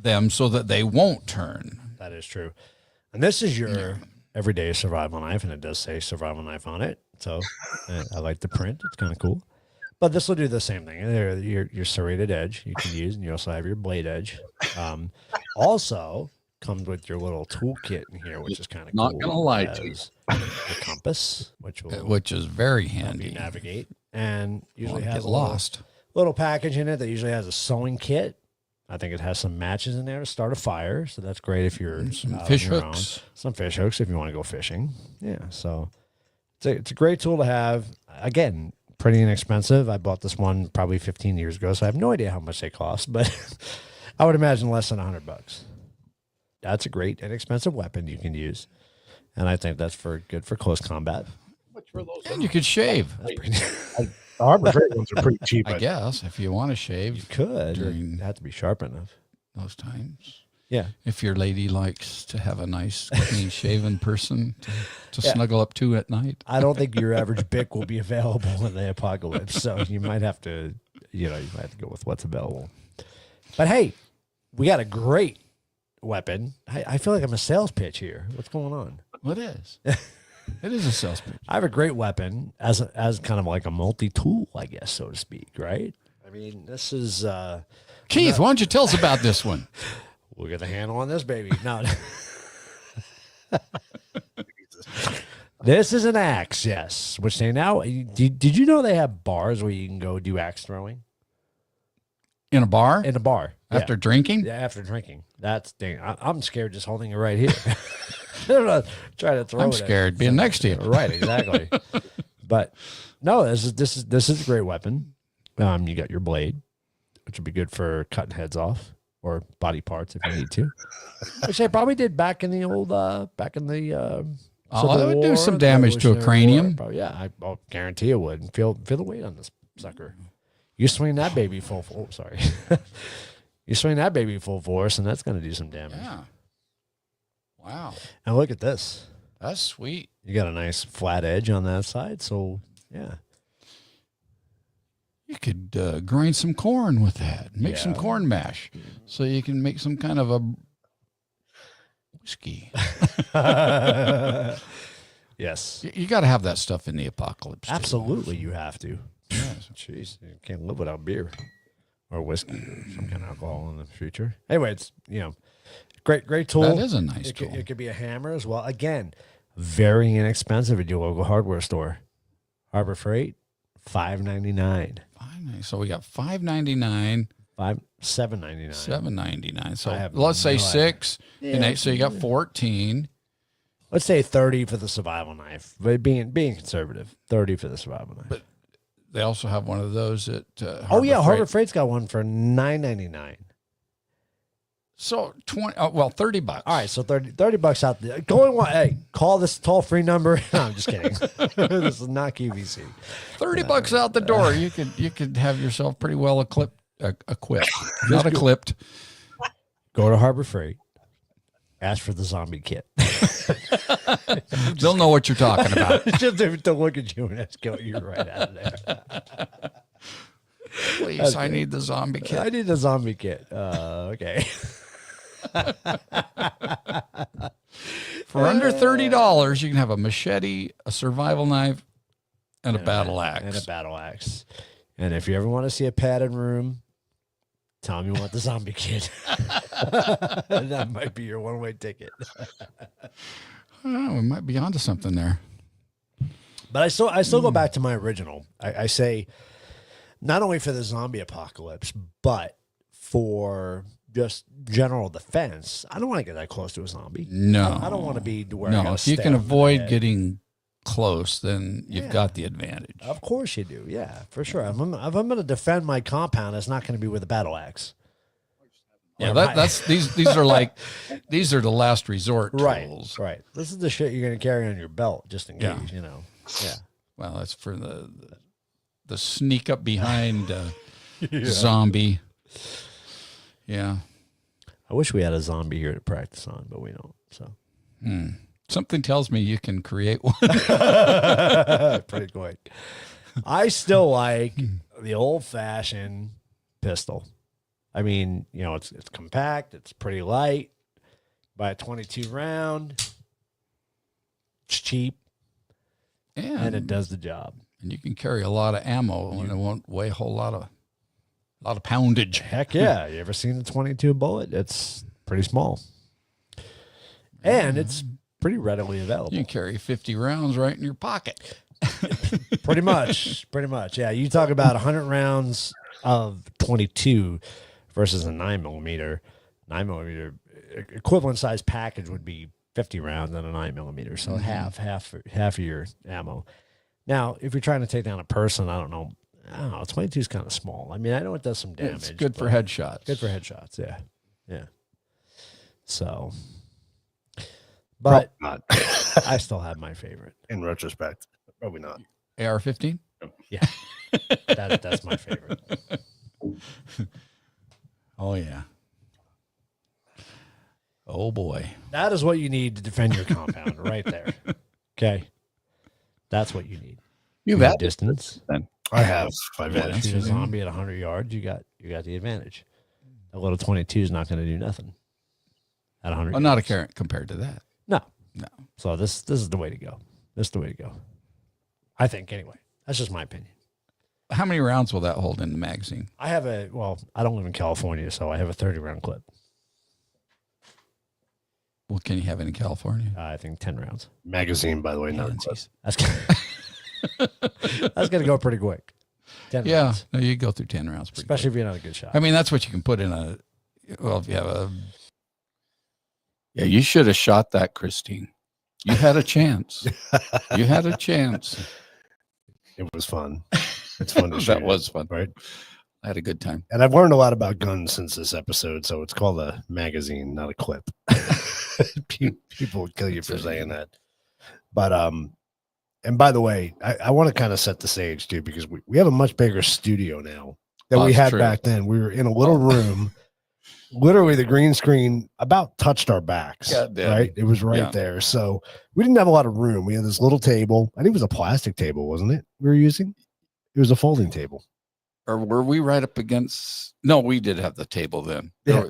them so that they won't turn. That is true. And this is your everyday survival knife, and it does say survival knife on it. So I like the print. It's kind of cool. But this will do the same thing. Your serrated edge you can use, and you also have your blade edge. Also comes with your little toolkit in here, which is kind of Not cool. gonna lie to you. It has the compass, which will Which is very help you handy. navigate, and usually Won't has get a lost. little package in it that usually has a sewing kit. I think it has some matches in there to start a fire, so that's great if you're Some out on fish your own. hooks. Some fish hooks if you want to go fishing. Yeah, so it's a great tool to have. Again, pretty inexpensive. I bought this one probably 15 years ago, so I have no idea how much they cost, but I would imagine less than $100. That's a great inexpensive weapon you can use, and I think that's good for close combat. And you could shave. That's pretty. The Harbor Freight ones are pretty cheap. I guess if you want to shave You could. During- It'd have to be sharp enough. those times. Yeah. If your lady likes to have a nice, clean shaven person to Yeah. snuggle up to at night. I don't think your average Bic will be available in the apocalypse, so you might have to, go with what's available. But hey, we got a great weapon. I feel like I'm a sales pitch here. What's going on? What is? It is a sales pitch. I have a great weapon as kind of like a multi-tool, I guess, so to speak, right? I mean, this is Keith, why don't you tell us about this one? we'll get the handle on this baby. No. This is an axe, yes. Which they now did you know they have bars where you can go do axe throwing? In a bar? In a bar. After drinking? Yeah, after drinking. That's dang. I'm scared just holding it right here. I'm not trying to throw it. I'm scared being next to you. Right, exactly. But no, this is a great weapon. You got your blade, which would be good for cutting heads off or body parts if you need to. Which they probably did back in the old Oh, that would do some the damage to a Revolutionary cranium. War. Probably, yeah, I'll guarantee it would. And feel the weight on this sucker. You swing that baby full. Oh, sorry. You swing that baby full force, and that's going to do some damage. Yeah. Wow. And look at this. That's sweet. You got a nice flat edge on that side, so yeah. You could grind some corn with that. Make some Yeah. corn mash, so you can make some kind of a whiskey. Yes. You got to have that stuff in the apocalypse. too. Absolutely, you have to. Yes. Jeez, you can't live without beer or whiskey or some kind of alcohol in the future. Anyway, it's great tool. That is a nice it tool. It could be a hammer as well. Again, very inexpensive at your local hardware store. Harbor Freight, $5.99. So we got $5.99, $7.99. $7.99. I So have let's say no six, idea. and eight. So you got 14. Let's say 30 for the survival knife. But being conservative, 30 for the survival knife. But they also have one of those at Harbor Freight. Freight's got one for $9.99. So 20. Well, $30. All right, so 30 bucks out there. Going one, hey, call this toll-free number. No, I'm just kidding. This is not QVC. $30 out the door. You could have yourself pretty well equipped. Not equipped. Go to Harbor Freight. Ask for the zombie kit. They'll know what you're talking about. Just to look at you and escort you right out of there. Please, I need the zombie kit. I need a zombie kit. Okay. For under $30, you can have a machete, a survival knife, and a battle axe. And a battle axe. And if you ever want to see a padded room, tell them you want the zombie kit. That might be your one-way ticket. Oh, we might be onto something there. But I still go back to my original. I say not only for the zombie apocalypse, but for just general defense. I don't want to get that close to a zombie. No. I don't want to be where I No, gotta if you stab can them in the avoid head. getting close, then you've Yeah. got the advantage. Of course you do. Yeah, for sure. If I'm going to defend my compound, it's not going to be with a battle axe. Yeah, Or that's these are the last resort tools. Right. This is the shit you're going to carry on your belt just in case, Yeah. you know. Yeah. Well, that's for the sneak up behind zombie. Yeah. I wish we had a zombie here to practice on, but we don't. So Something tells me you can create one. pretty quick. I still like the old-fashioned pistol. I mean, you know, it's compact, it's pretty light. Buy a 22 round. It's cheap and it does the job. And you can carry a lot of ammo and it won't weigh a whole lot of poundage. Heck yeah. You ever seen the 22 bullet? It's pretty small. And it's pretty readily available. You can carry 50 rounds right in your pocket. Pretty much. Yeah. You talk about 100 rounds of 22 versus a 9mm. 9mm equivalent size package would be 50 rounds and a 9mm. So half of your ammo. Now, if you're trying to take down a person, I don't know, 22 is kind of small. I mean, I know it does some damage. It's good for headshots. Good for headshots. Yeah. Yeah. So, but Not I still have my favorite. in retrospect. Probably not. AR-15? Yeah. That's my favorite. Oh, yeah. Oh, boy. That is what you need to defend your compound right there. Okay. That's what you need. You've Your had distance. I have. I've Yeah, had that's Shoot a easy. zombie at 100 yards, you got the advantage. A little 22 is not going to do nothing at 100 Well, not a carrot compared to that. No. No. So this is the way to go. That's the way to go. I think anyway. That's just my opinion. How many rounds will that hold in the magazine? I don't live in California, so I have a 30-round clip. What can you have in California? I think 10 rounds. Magazine, by the way, not a clip. That's going to go pretty quick. 10 Yeah, rounds. no, you go through 10 rounds. Especially if you're not a good shot. I mean, that's what you can put in a, well, if you have a. Yeah, you should have shot that, Christine. You had a chance. You had a chance. It was fun. It's fun to shoot. That was fun. Right? I had a good time. And I've learned a lot about guns since this episode, so it's called a magazine, not a clip. People would kill you for saying that. But and by the way, I want to kind of set the stage too, because we have a much bigger studio now than we had back then. We were in a little room. Literally, the green screen about touched our backs. Right? It was right there. So we didn't have a lot of room. We had this little table. I think it was a plastic table, wasn't it? We were using. It was a folding table. Or were we right up against? No, we did have the table then. Yeah.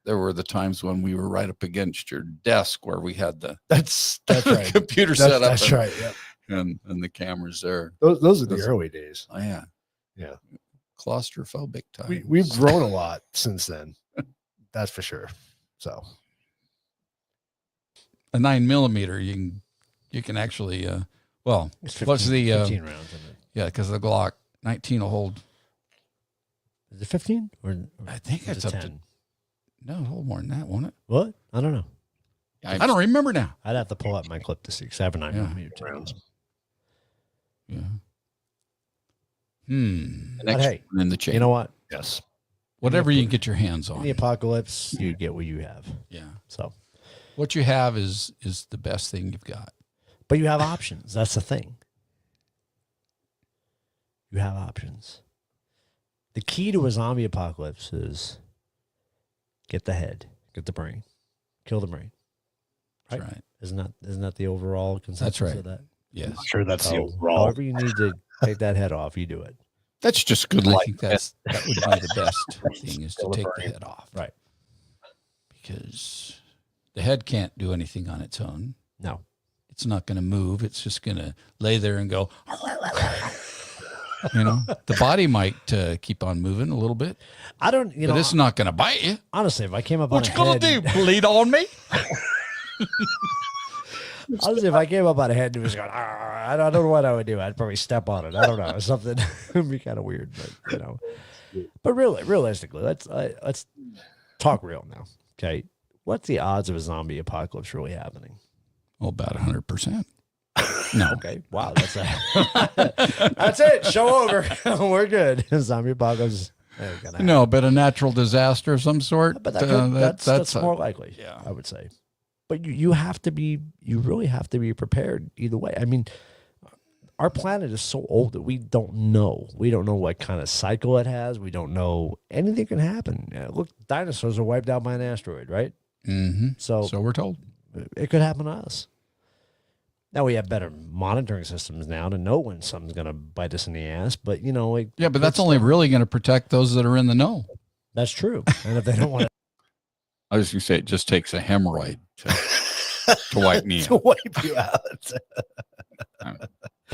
There were the times when we were right up against your desk where we had the That's right. computer set up. That's right. Yeah. And the cameras there. Those are the early days. Oh yeah. Yeah. Claustrophobic time. We've grown a lot since then. That's for sure. So A 9mm, you can actually, well, It's what's the, 15 rounds, isn't it? yeah, because the Glock 19 will hold, Is it 15? Or I think is it's it up to, no, it'll hold more than that, won't it? What? I don't know. I don't remember now. I'd have to pull up my clip to see, because I have a 9mm rounds. Yeah. The But next hey, one in the chain. you know what? Yes. Whatever you can get your hands In on. the apocalypse, you get what you have. Yeah. So, What you have is the best thing you've got. but you have options. That's the thing. You have options. The key to a zombie apocalypse is get the head, get the brain, kill the brain. That's right. Isn't that the overall consensus right. of that? Yes. I'm sure that's the So, overall. however you need to take that head off, you do it. That's just good I life. think that would be the best thing is to take the head off. Right. Because the head can't do anything on its own. No. It's not going to move. It's just going to lay there and go, you know, the body might keep on moving a little bit, I don't, but it's not going to bite you. honestly, if I came up What on you a going head, to do? Bleed on me? honestly, if I came up on a head and it was going, I don't know what I would do. I'd probably step on it. I don't know. Something would be kind of weird, but you know. But really, realistically, let's talk real now. Okay, what's the odds of a zombie apocalypse really happening? Well, about 100%. No. Okay, wow, that's that's it. Show over. We're good. Zombie apocalypse. ain't gonna happen. No, but a natural disaster of some sort. But that's more likely. yeah. I would say. But you really have to be prepared either way. I mean, our planet is so old that we don't know. We don't know what kind of cycle it has. We don't know anything can happen. Look, dinosaurs are wiped out by an asteroid, right? Mm-hmm. So we're told. it could happen to us. Now we have better monitoring systems now to know when something's going to bite us in the ass. But you know, Yeah, but that's only really going to protect those that are in the know. that's true. And if they don't want to, I was going to say it just takes a hemorrhoid to wipe me To out. wipe you out.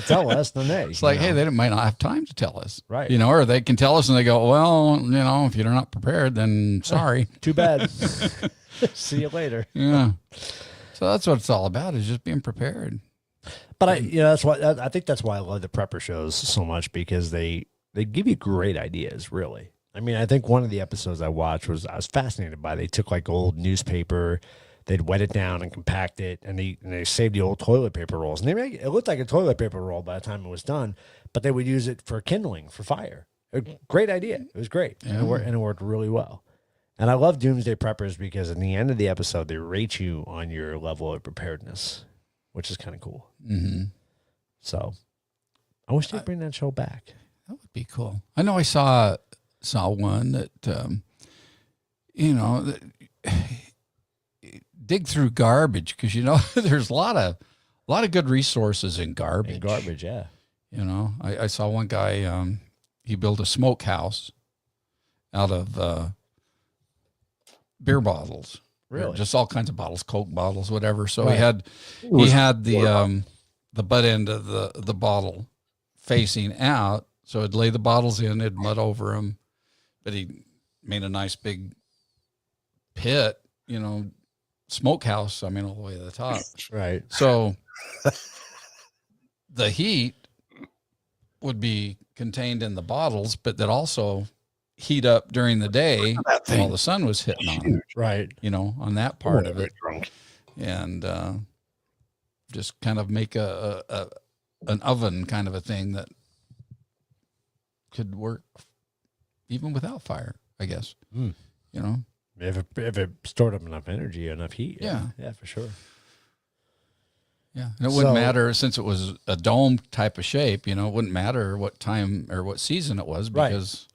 tell us, then they. It's like, hey, they might not have time to tell us. Right. You know, or they can tell us and they go, well, you know, if you're not prepared, then sorry. Too bad. See you later. Yeah. So that's what it's all about, is just being prepared. But that's why I think that's why I love the prepper shows so much, because they give you great ideas, really. I mean, I think one of the episodes I watched I was fascinated by. They took like old newspaper, they'd wet it down and compact it, and they saved the old toilet paper rolls. And it looked like a toilet paper roll by the time it was done, but they would use it for kindling for fire. Great idea. It was great, and it worked really well. And I love Doomsday Preppers because in the end of the episode, they rate you on your level of preparedness, which is kind of cool. Mm-hmm. So I wish they'd bring that show back. That would be cool. I know I saw one that, you know, dig through garbage, because, you know, there's a lot of good resources in garbage. Yeah. You know, I saw one guy, he built a smokehouse out of beer bottles. Really? Just all kinds of bottles, Coke bottles, whatever. So Right. he had the the butt end of the bottle facing out. So it'd lay the bottles in, it'd mud over them, but he made a nice big pit, you know, smokehouse. I mean, all the way to the top. Right. So the heat would be contained in the bottles, but that also heat up during the day while the sun was hitting on it, Right. you know, on that part of it. And just kind of make an oven kind of a thing that could work even without fire, I guess. You know, if it stored up enough energy, enough heat. Yeah. Yeah, for sure. yeah. And it wouldn't matter since it was a dome type of shape, you know, it wouldn't matter what time or what season it was because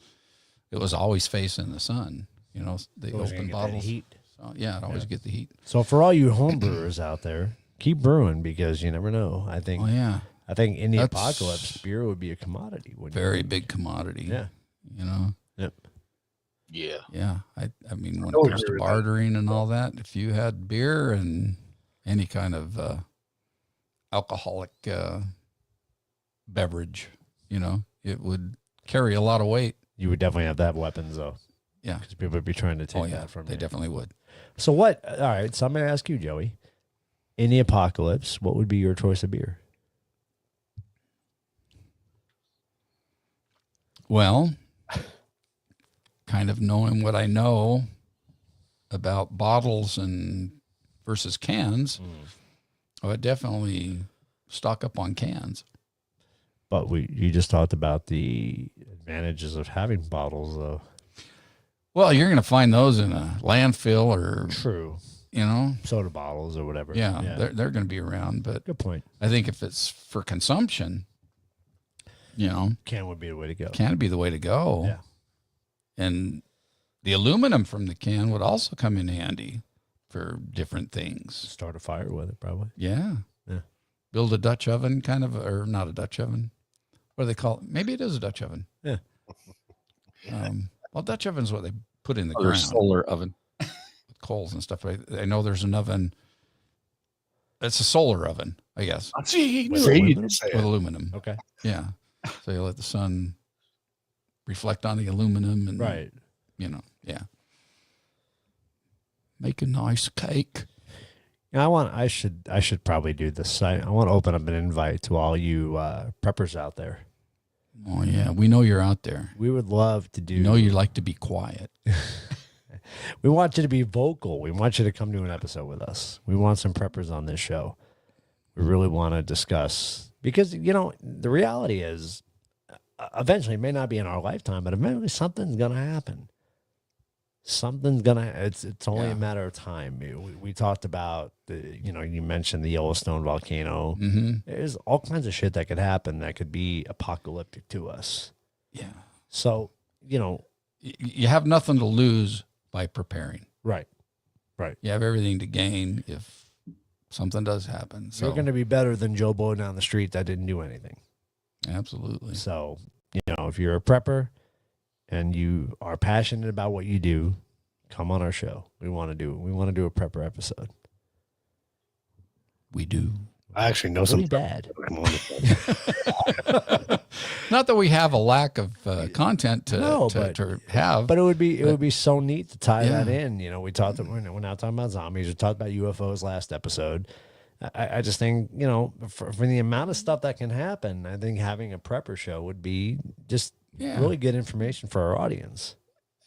it was always facing the sun, you know, the open bottles. Heat. So, yeah, it always get the heat. So for all you home brewers out there, keep brewing because you never know. I think Oh, yeah. I think in the That's apocalypse, beer would be a commodity. Wouldn't Very it? big commodity. Yeah. You know? Yep. Yeah. Yeah. I mean, when it comes to bartering and all that, if you had beer and any kind of alcoholic beverage, you know, it would carry a lot of weight. You would definitely have to have weapons, though. Yeah. Because people would be trying to take Oh, yeah. that from They you. definitely would. So what? All right. So I'm going to ask you, Joey. In the apocalypse, what would be your choice of beer? Well, kind of knowing what I know about bottles and versus cans, I would definitely stock up on cans. But you just talked about the advantages of having bottles, though. Well, you're going to find those in a landfill or, True. you know, Soda bottles or whatever. yeah. They're going to be around. But Good point. I think if it's for consumption, you know, Can would be the way to go. can be the way to go. Yeah. And the aluminum from the can would also come in handy for different things. Start a fire with it, probably. Yeah. Yeah. Build a Dutch oven kind of, or not a Dutch oven. What do they call it? Maybe it is a Dutch oven. Yeah. Well, Dutch oven is what they put in the Or ground. solar oven. With coals and stuff. I know there's an oven. It's a solar oven, I guess, See, With you aluminum? didn't say with it. aluminum. Okay. Yeah. So you let the sun reflect on the aluminum and, Right. you know, yeah. Make a nice cake. Yeah, I should probably do this. I want to open up an invite to all you preppers out there. Oh, yeah. We know you're out there. We would love to do. You know you like to be quiet. We want you to be vocal. We want you to come to an episode with us. We want some preppers on this show. We really want to discuss because, you know, the reality is eventually it may not be in our lifetime, but eventually something's going to happen. Something's going to, it's only a matter of time. We talked about you mentioned the Yellowstone volcano. Mm-hmm. There's all kinds of shit that could happen that could be apocalyptic to us. Yeah. So, you know, You have nothing to lose by preparing. right. You have everything to gain if something does happen. So You're going to be better than Joe Blow down the street that didn't do anything. absolutely. So, if you're a prepper and you are passionate about what you do, come on our show. We want to do a prepper episode. We do. I actually know some. Pretty bad. Not that we have a lack of content to have. But it would be so neat to tie Yeah. that in. We talked. We're now talking about zombies. We talked about UFOs last episode. I just think for the amount of stuff that can happen, I think having a prepper show would be just really good information for our audience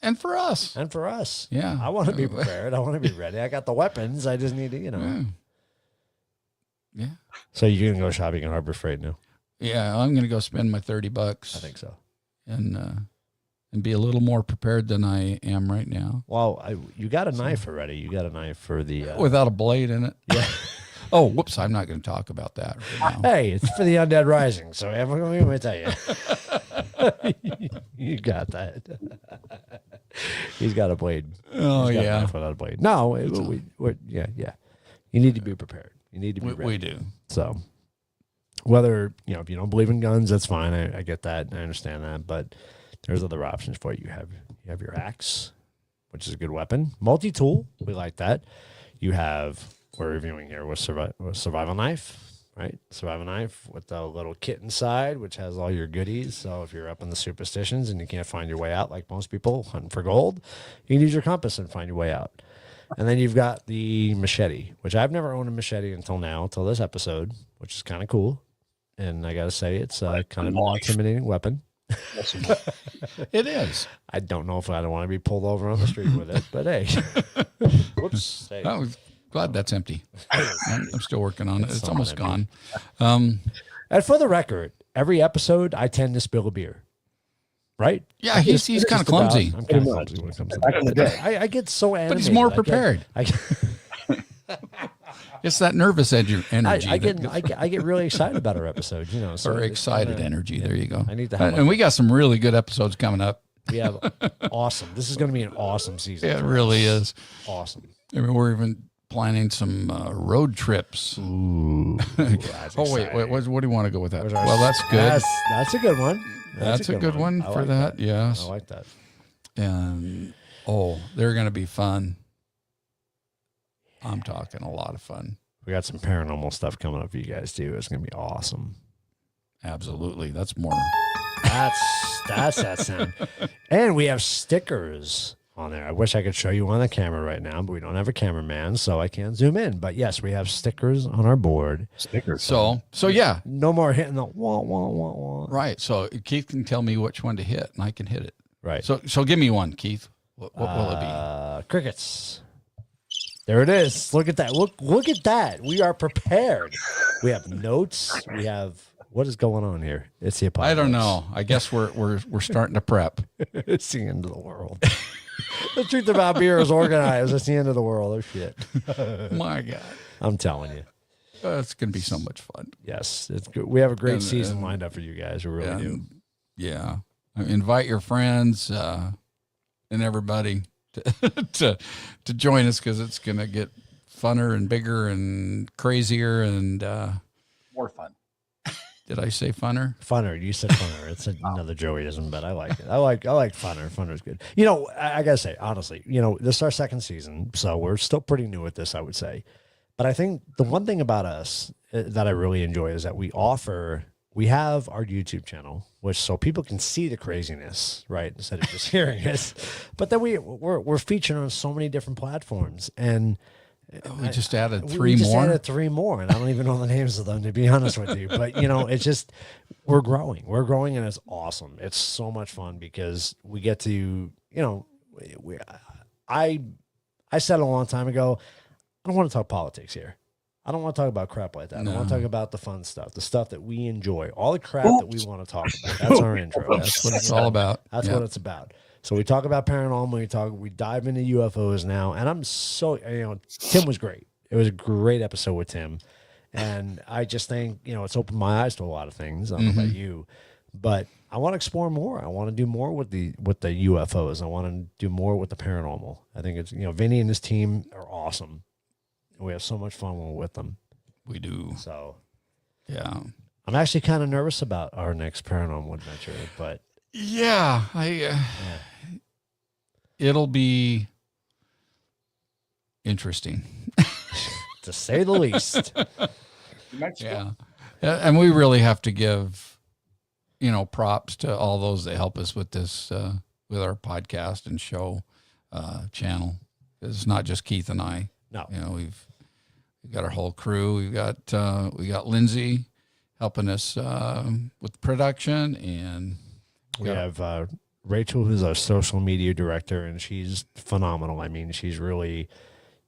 and for us. and for us. Yeah. I want to be prepared. I want to be ready. I got the weapons. I just need to, Yeah. So you're gonna go shopping at Harbor Freight now? Yeah. I'm going to go spend my $30 I think so. and be a little more prepared than I am right now. Well, you got a knife already. You got a knife for the. Without a blade in it. Yeah. Oh, whoops. I'm not going to talk about that right now. Hey, it's for the Undead Rising. So let me tell you, you got that. He's got a blade. Oh, He's got a yeah. knife without a blade. No, yeah. You need to be prepared. You need to be ready. We do. So whether, if you don't believe in guns, that's fine. I get that. I understand that. But there's other options for you. You have your axe, which is a good weapon. Multi-tool. We like that. You have, we're reviewing here with survival knife, right? Survival knife with the little kit inside, which has all your goodies. So if you're up in the superstitions and you can't find your way out, like most people hunting for gold, you can use your compass and find your way out. And then you've got the machete, which I've never owned a machete until now, until this episode, which is kind of cool. And I got to say, it's kind of an intimidating weapon. It is. I don't know if I don't want to be pulled over on the street with it, but hey. Whoops. Hey. I was glad that's empty. I'm still working on it. It's almost empty. gone. And for the record, every episode I tend to spill a beer. Right? Yeah, he's kind of clumsy. I'm kind of clumsy when it comes to that. I get so animated. But he's more prepared. It's that nervous energy. I get really excited about our episodes, you know. So or excited energy. There you go. I need to have and we got some really good episodes coming up. We have awesome. This is going to be an awesome season. Yeah, it really is. Awesome. I mean, we're even planning some road trips. Ooh. Oh, wait. What do you want to go with that? Well, that's good. That's a good one. That's a good one for like that. Yes. I like that. And, they're going to be fun. I'm talking a lot of fun. We got some paranormal stuff coming up for you guys too. It's going to be awesome. Absolutely. That's more. That's that sound. And we have stickers on there. I wish I could show you on the camera right now, but we don't have a cameraman, so I can't zoom in. But yes, we have stickers on our board. Stickers. So yeah. No more hitting the wah, wah, wah, wah. Right. So Keith can tell me which one to hit, and I can hit it. Right. So give me one, Keith. What will it be? Crickets. There it is. Look at that. Look at that. We are prepared. We have notes. We have what is going on here? It's the apocalypse. I don't know. I guess we're starting to prep. It's the end of the world. The truth about beer is organized. It's the end of the world. Oh shit. My God. I'm telling you. It's gonna be so much fun. Yes, it's good. We have a great season lined up for you guys. We really do. Yeah. Invite your friends and everybody to join us, because it's gonna get funner and bigger and crazier and more fun. Did I say funner? Funner. You said funner. It's another Joeyism, but I like it. I like funner. Funner's good. You know, I gotta say, honestly, you know, this is our second season, so we're still pretty new at this, I would say. But I think the one thing about us that I really enjoy is that we have our YouTube channel, which so people can see the craziness, right, instead of just hearing it. But then we're featured on so many different platforms, and we just added three more, and I don't even know the names of them, to be honest with you. But you know, it's just we're growing, and it's awesome. It's so much fun because we get to, you know, I said a long time ago, I don't want to talk politics here. I don't want to talk about crap like that. No. I want to talk about the fun stuff, the stuff that we enjoy, all the crap that we want to talk about. That's our intro. That's what it's all about. That's what it's about. So we talk about paranormal. We dive into UFOs now, and I'm so, you know, Tim was great. It was a great episode with Tim, and I just think, you know, it's opened my eyes to a lot of things. I don't know about you, but I want to explore more. I want to do more with the UFOs. I want to do more with the paranormal. I think it's, you know, Vinny and his team are awesome. We have so much fun when we're with them. We do. So, yeah. I'm actually kind of nervous about our next paranormal adventure, but yeah, it'll be interesting, to say the least. Yeah, and we really have to give, you know, props to all those that help us with this, with our podcast and show channel. It's not just Keith and I. No, you know, we've got our whole crew. We got Lindsay helping us with production, and we have Rachel, who's our social media director, and she's phenomenal. I mean, she's really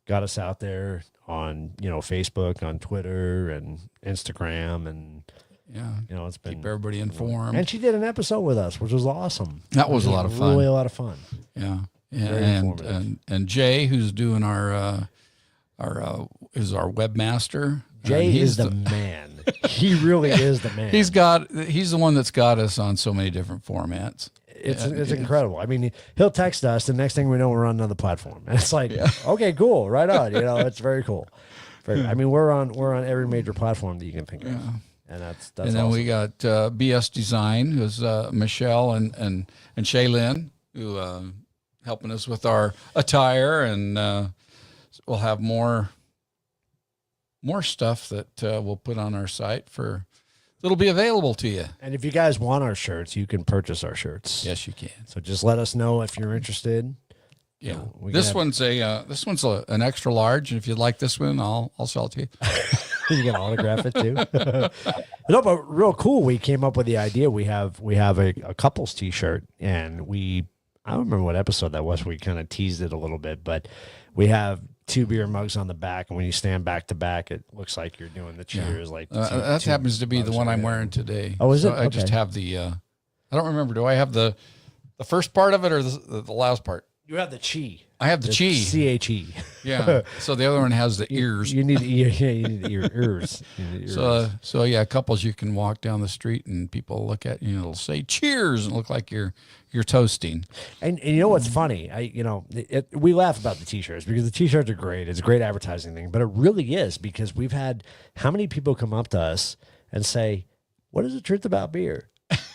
got us out there on, you know, Facebook, on Twitter, and Instagram, and yeah, you know, it's been keep everybody informed. And she did an episode with us, which was awesm. That was a lot of fun. Really a lot of fun. Yeah, and Jay, who's doing is our webmaster. Jay is the man. He really is the man. He's the one that's got us on so many different formats. It's incredible. I mean, he'll text us. The next thing we know, we're on another platform, and it's like, okay, cool, right on. You know, it's very cool. I mean, we're on every major platform that you can think of, and that's. And then awesome. We got BS Design, who's Michelle and Shaylin, who helping us with our attire, and we'll have more more stuff that we'll put on our site it'll be available to you. And if you guys want our shirts, you can purchase our shirts. Yes, you can. So just let us know if you're interested. Yeah, You know, this one's an extra large, and if you'd like this one, I'll sell it to you. You can autograph it too. No, but real cool. We came up with the idea. We have a couples T-shirt, and I don't remember what episode that was. We kind of teased it a little bit, but we have 2 beer mugs on the back, and when you stand back to back, it looks like you're doing the cheers. Like that happens to be the one I'm wearing today. Oh, is it? I just have the. I don't remember. Do I have the first part of it or the last part? You have the chi. I have the chi. CHE. Yeah. So the other one has the ears. You need the ear. Yeah, you need the ears. You need the ears. So yeah, couples, you can walk down the street and people look at you and it'll say cheers and look like you're toasting. And you know what's funny? We laugh about the T-shirts because the T-shirts are great. It's a great advertising thing, but it really is because we've had how many people come up to us and say, "What is the truth about beer?"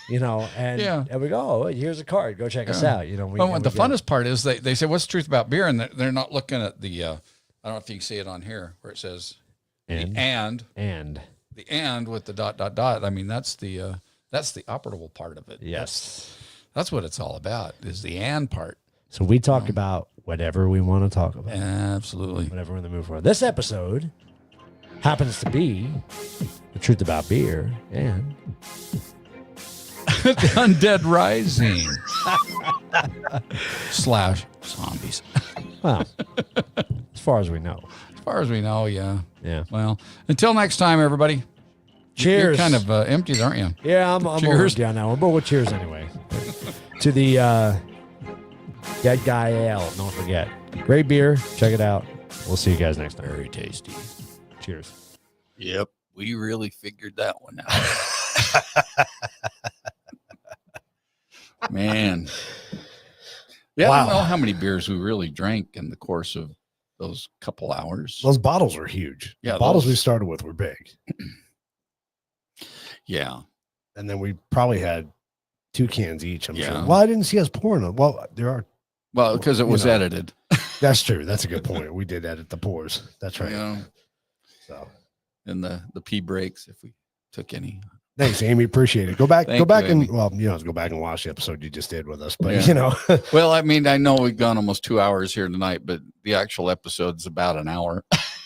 And we go, "Oh, here's a card. Go check us out." The funnest part is they say, "What's the truth about beer?" And they're not looking at the. I don't know if you can see it on here where it says and with the ... I mean, that's the operable part of it. Yes, that's what it's all about is the and part. So we talk about whatever we want to talk about. Absolutely, whatever we're in the mood for. This episode happens to be the truth about beer and. Undead Rising / zombies. Well, as far as we know. As far as we know, yeah. Yeah. Well, until next time, everybody. Cheers. You're kind of empty, aren't you? Yeah, I'm cheers. Down now. But with cheers anyway. To the Dead Guy Ale. Don't forget. Great beer. Check it out. We'll see you guys next time. Very tasty. Cheers. Yep. We really figured that one out. Man. Yeah, wow. I don't know how many beers we really drank in the course of those couple hours. Those bottles are huge. Yeah, the bottles we started with were big. Yeah. And then we probably had 2 cans each, I'm sure. Well, I didn't see us pouring them. Well, there are. Well, because it was edited. That's true. That's a good point. We did edit the pours. That's right. Yeah. So. And the pee breaks, if we took any. Thanks, Amy. Appreciate it. Go back and Amy. go back and watch the episode you just did with us. But Well, I mean, I know we've gone almost 2 hours here tonight, but the actual episode's about an hour.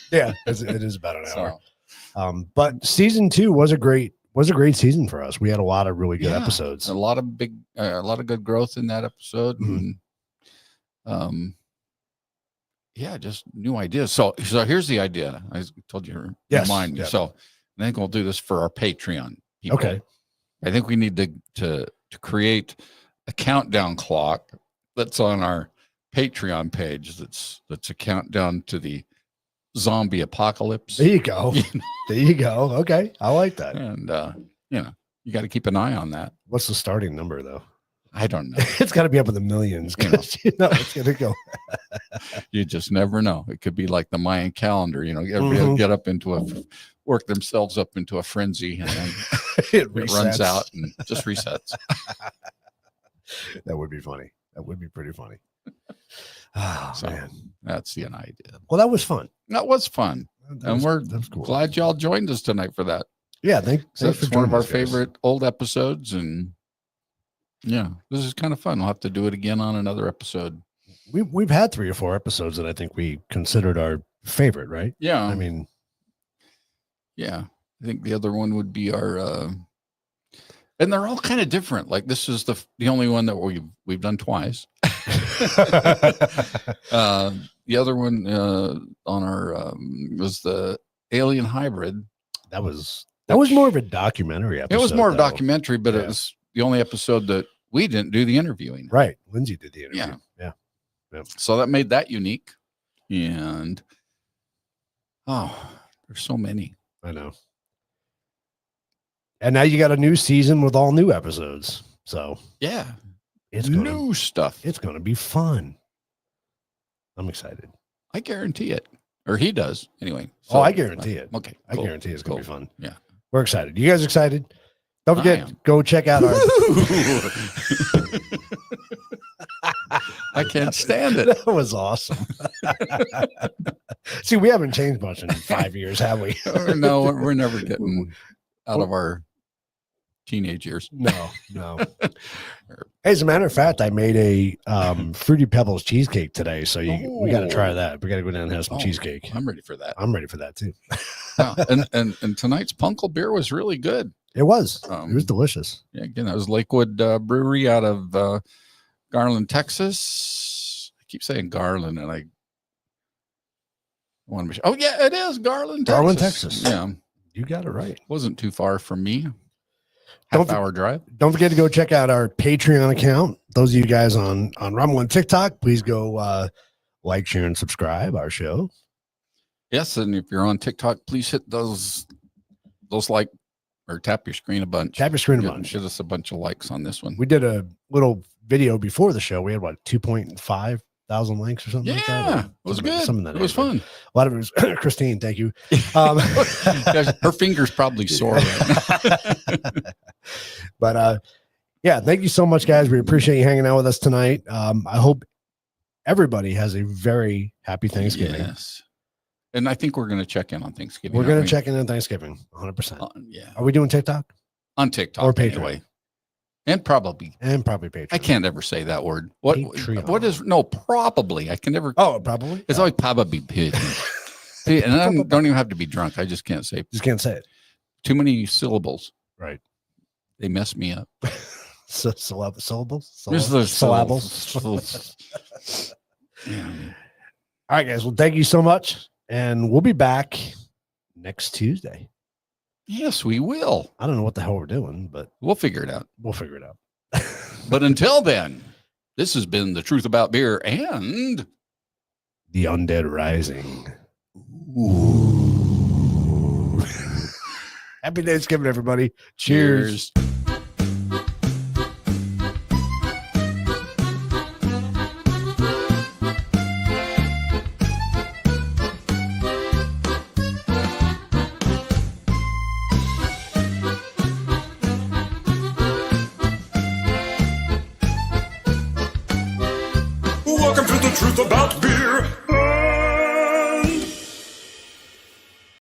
Yeah, it is about an hour. But season 2 was a great season for us. We had a lot of really good episodes. A lot of good growth in that episode. Mm-hmm. And, just new ideas. So here's the idea. I told you, remind me. So I think we'll do this for our Patreon people. Okay. I think we need to create a countdown clock that's on our Patreon page. That's a countdown to the zombie apocalypse. There you go. There you go. Okay. I like that. And, you got to keep an eye on that. What's the starting number though? I don't know. It's got to be up in the millions because it's going to go. You just never know. It could be like the Mayan calendar. Everybody get work themselves up into a frenzy, and then it runs out and just resets. That would be funny. That would be pretty funny. Man, that's the idea. Well, that was fun. That was fun, we're cool. glad y'all joined us tonight for that. Yeah, thanks for one of our favorite old episodes, and this is kind of fun. We'll have to do it again on another episode. We've had 3 or 4 episodes that I think we considered our favorite, right? Yeah, I mean, I think the other one would be our, and they're all kind of different. Like this is the only one that we've done twice. The other one on our was the Alien Hybrid. That was more of a documentary episode. It was more of a documentary, but it was the only episode that we didn't do the interviewing. Right. Lindsay did the interview. Yeah. So that made that unique. And there's so many. I know. And now you got a new season with all new episodes. So it's new stuff. It's going to be fun. I'm excited. I guarantee it. Or he does anyway. So, I guarantee it. Okay. Cool. I guarantee it's going to be fun. Yeah. We're excited. You guys excited? Don't forget, go check out our. I can't stand it. That was awesome. See, we haven't changed much in 5 years, have we? No, we're never getting out of our teenage years. No. Hey, as a matter of fact, I made a Fruity Pebbles cheesecake today, so we got to try that. We got to go down and have some cheesecake. I'm ready for that. I'm ready for that too. Yeah, and tonight's Punkle beer was really good. It was. It was delicious. Yeah, again, that was Lakewood Brewery out of Garland, Texas. I keep saying Garland, and I want to. Oh yeah, it is Garland, Texas. Garland, Texas. Yeah, you got it right. Wasn't too far from me. Don't Half-hour drive. Don't forget to go check out our Patreon account. Those of you guys on Rumble and TikTok, please go like, share, and subscribe our show. Yes, and if you're on TikTok, please hit those like or tap your screen a bunch. Tap your screen a bunch. Get us a bunch of likes on this one. We did a little video before the show. We had 2.5 thousand likes or something like that. Yeah, it was good. It was fun. A lot of it was Christine. Thank you. Her fingers probably sore right now. But yeah, thank you so much, guys. We appreciate you hanging out with us tonight. I hope everybody has a very happy Thanksgiving. Yes. And I think we're going to check in on Thanksgiving. We're going to check in on Thanksgiving, 100%. Yeah. Are we doing TikTok? On TikTok. Or Patreon. Anyway. And probably Patreon. I can't ever say that word. What is probably? I can never. Oh, probably. It's always probably Patreon. See, and I don't even have to be drunk. I just can't say. Just can't say it. Too many syllables. Right. They mess me up. Syllables? There's the syllables. Yeah. All right, guys. Well, thank you so much. And we'll be back next Tuesday. Yes, we will. I don't know what the hell we're doing, but we'll figure it out. But until then, this has been The Truth About Beer and The Undead Rising. Ooh. Happy Thanksgiving, everybody. Cheers. Welcome to the truth about beer.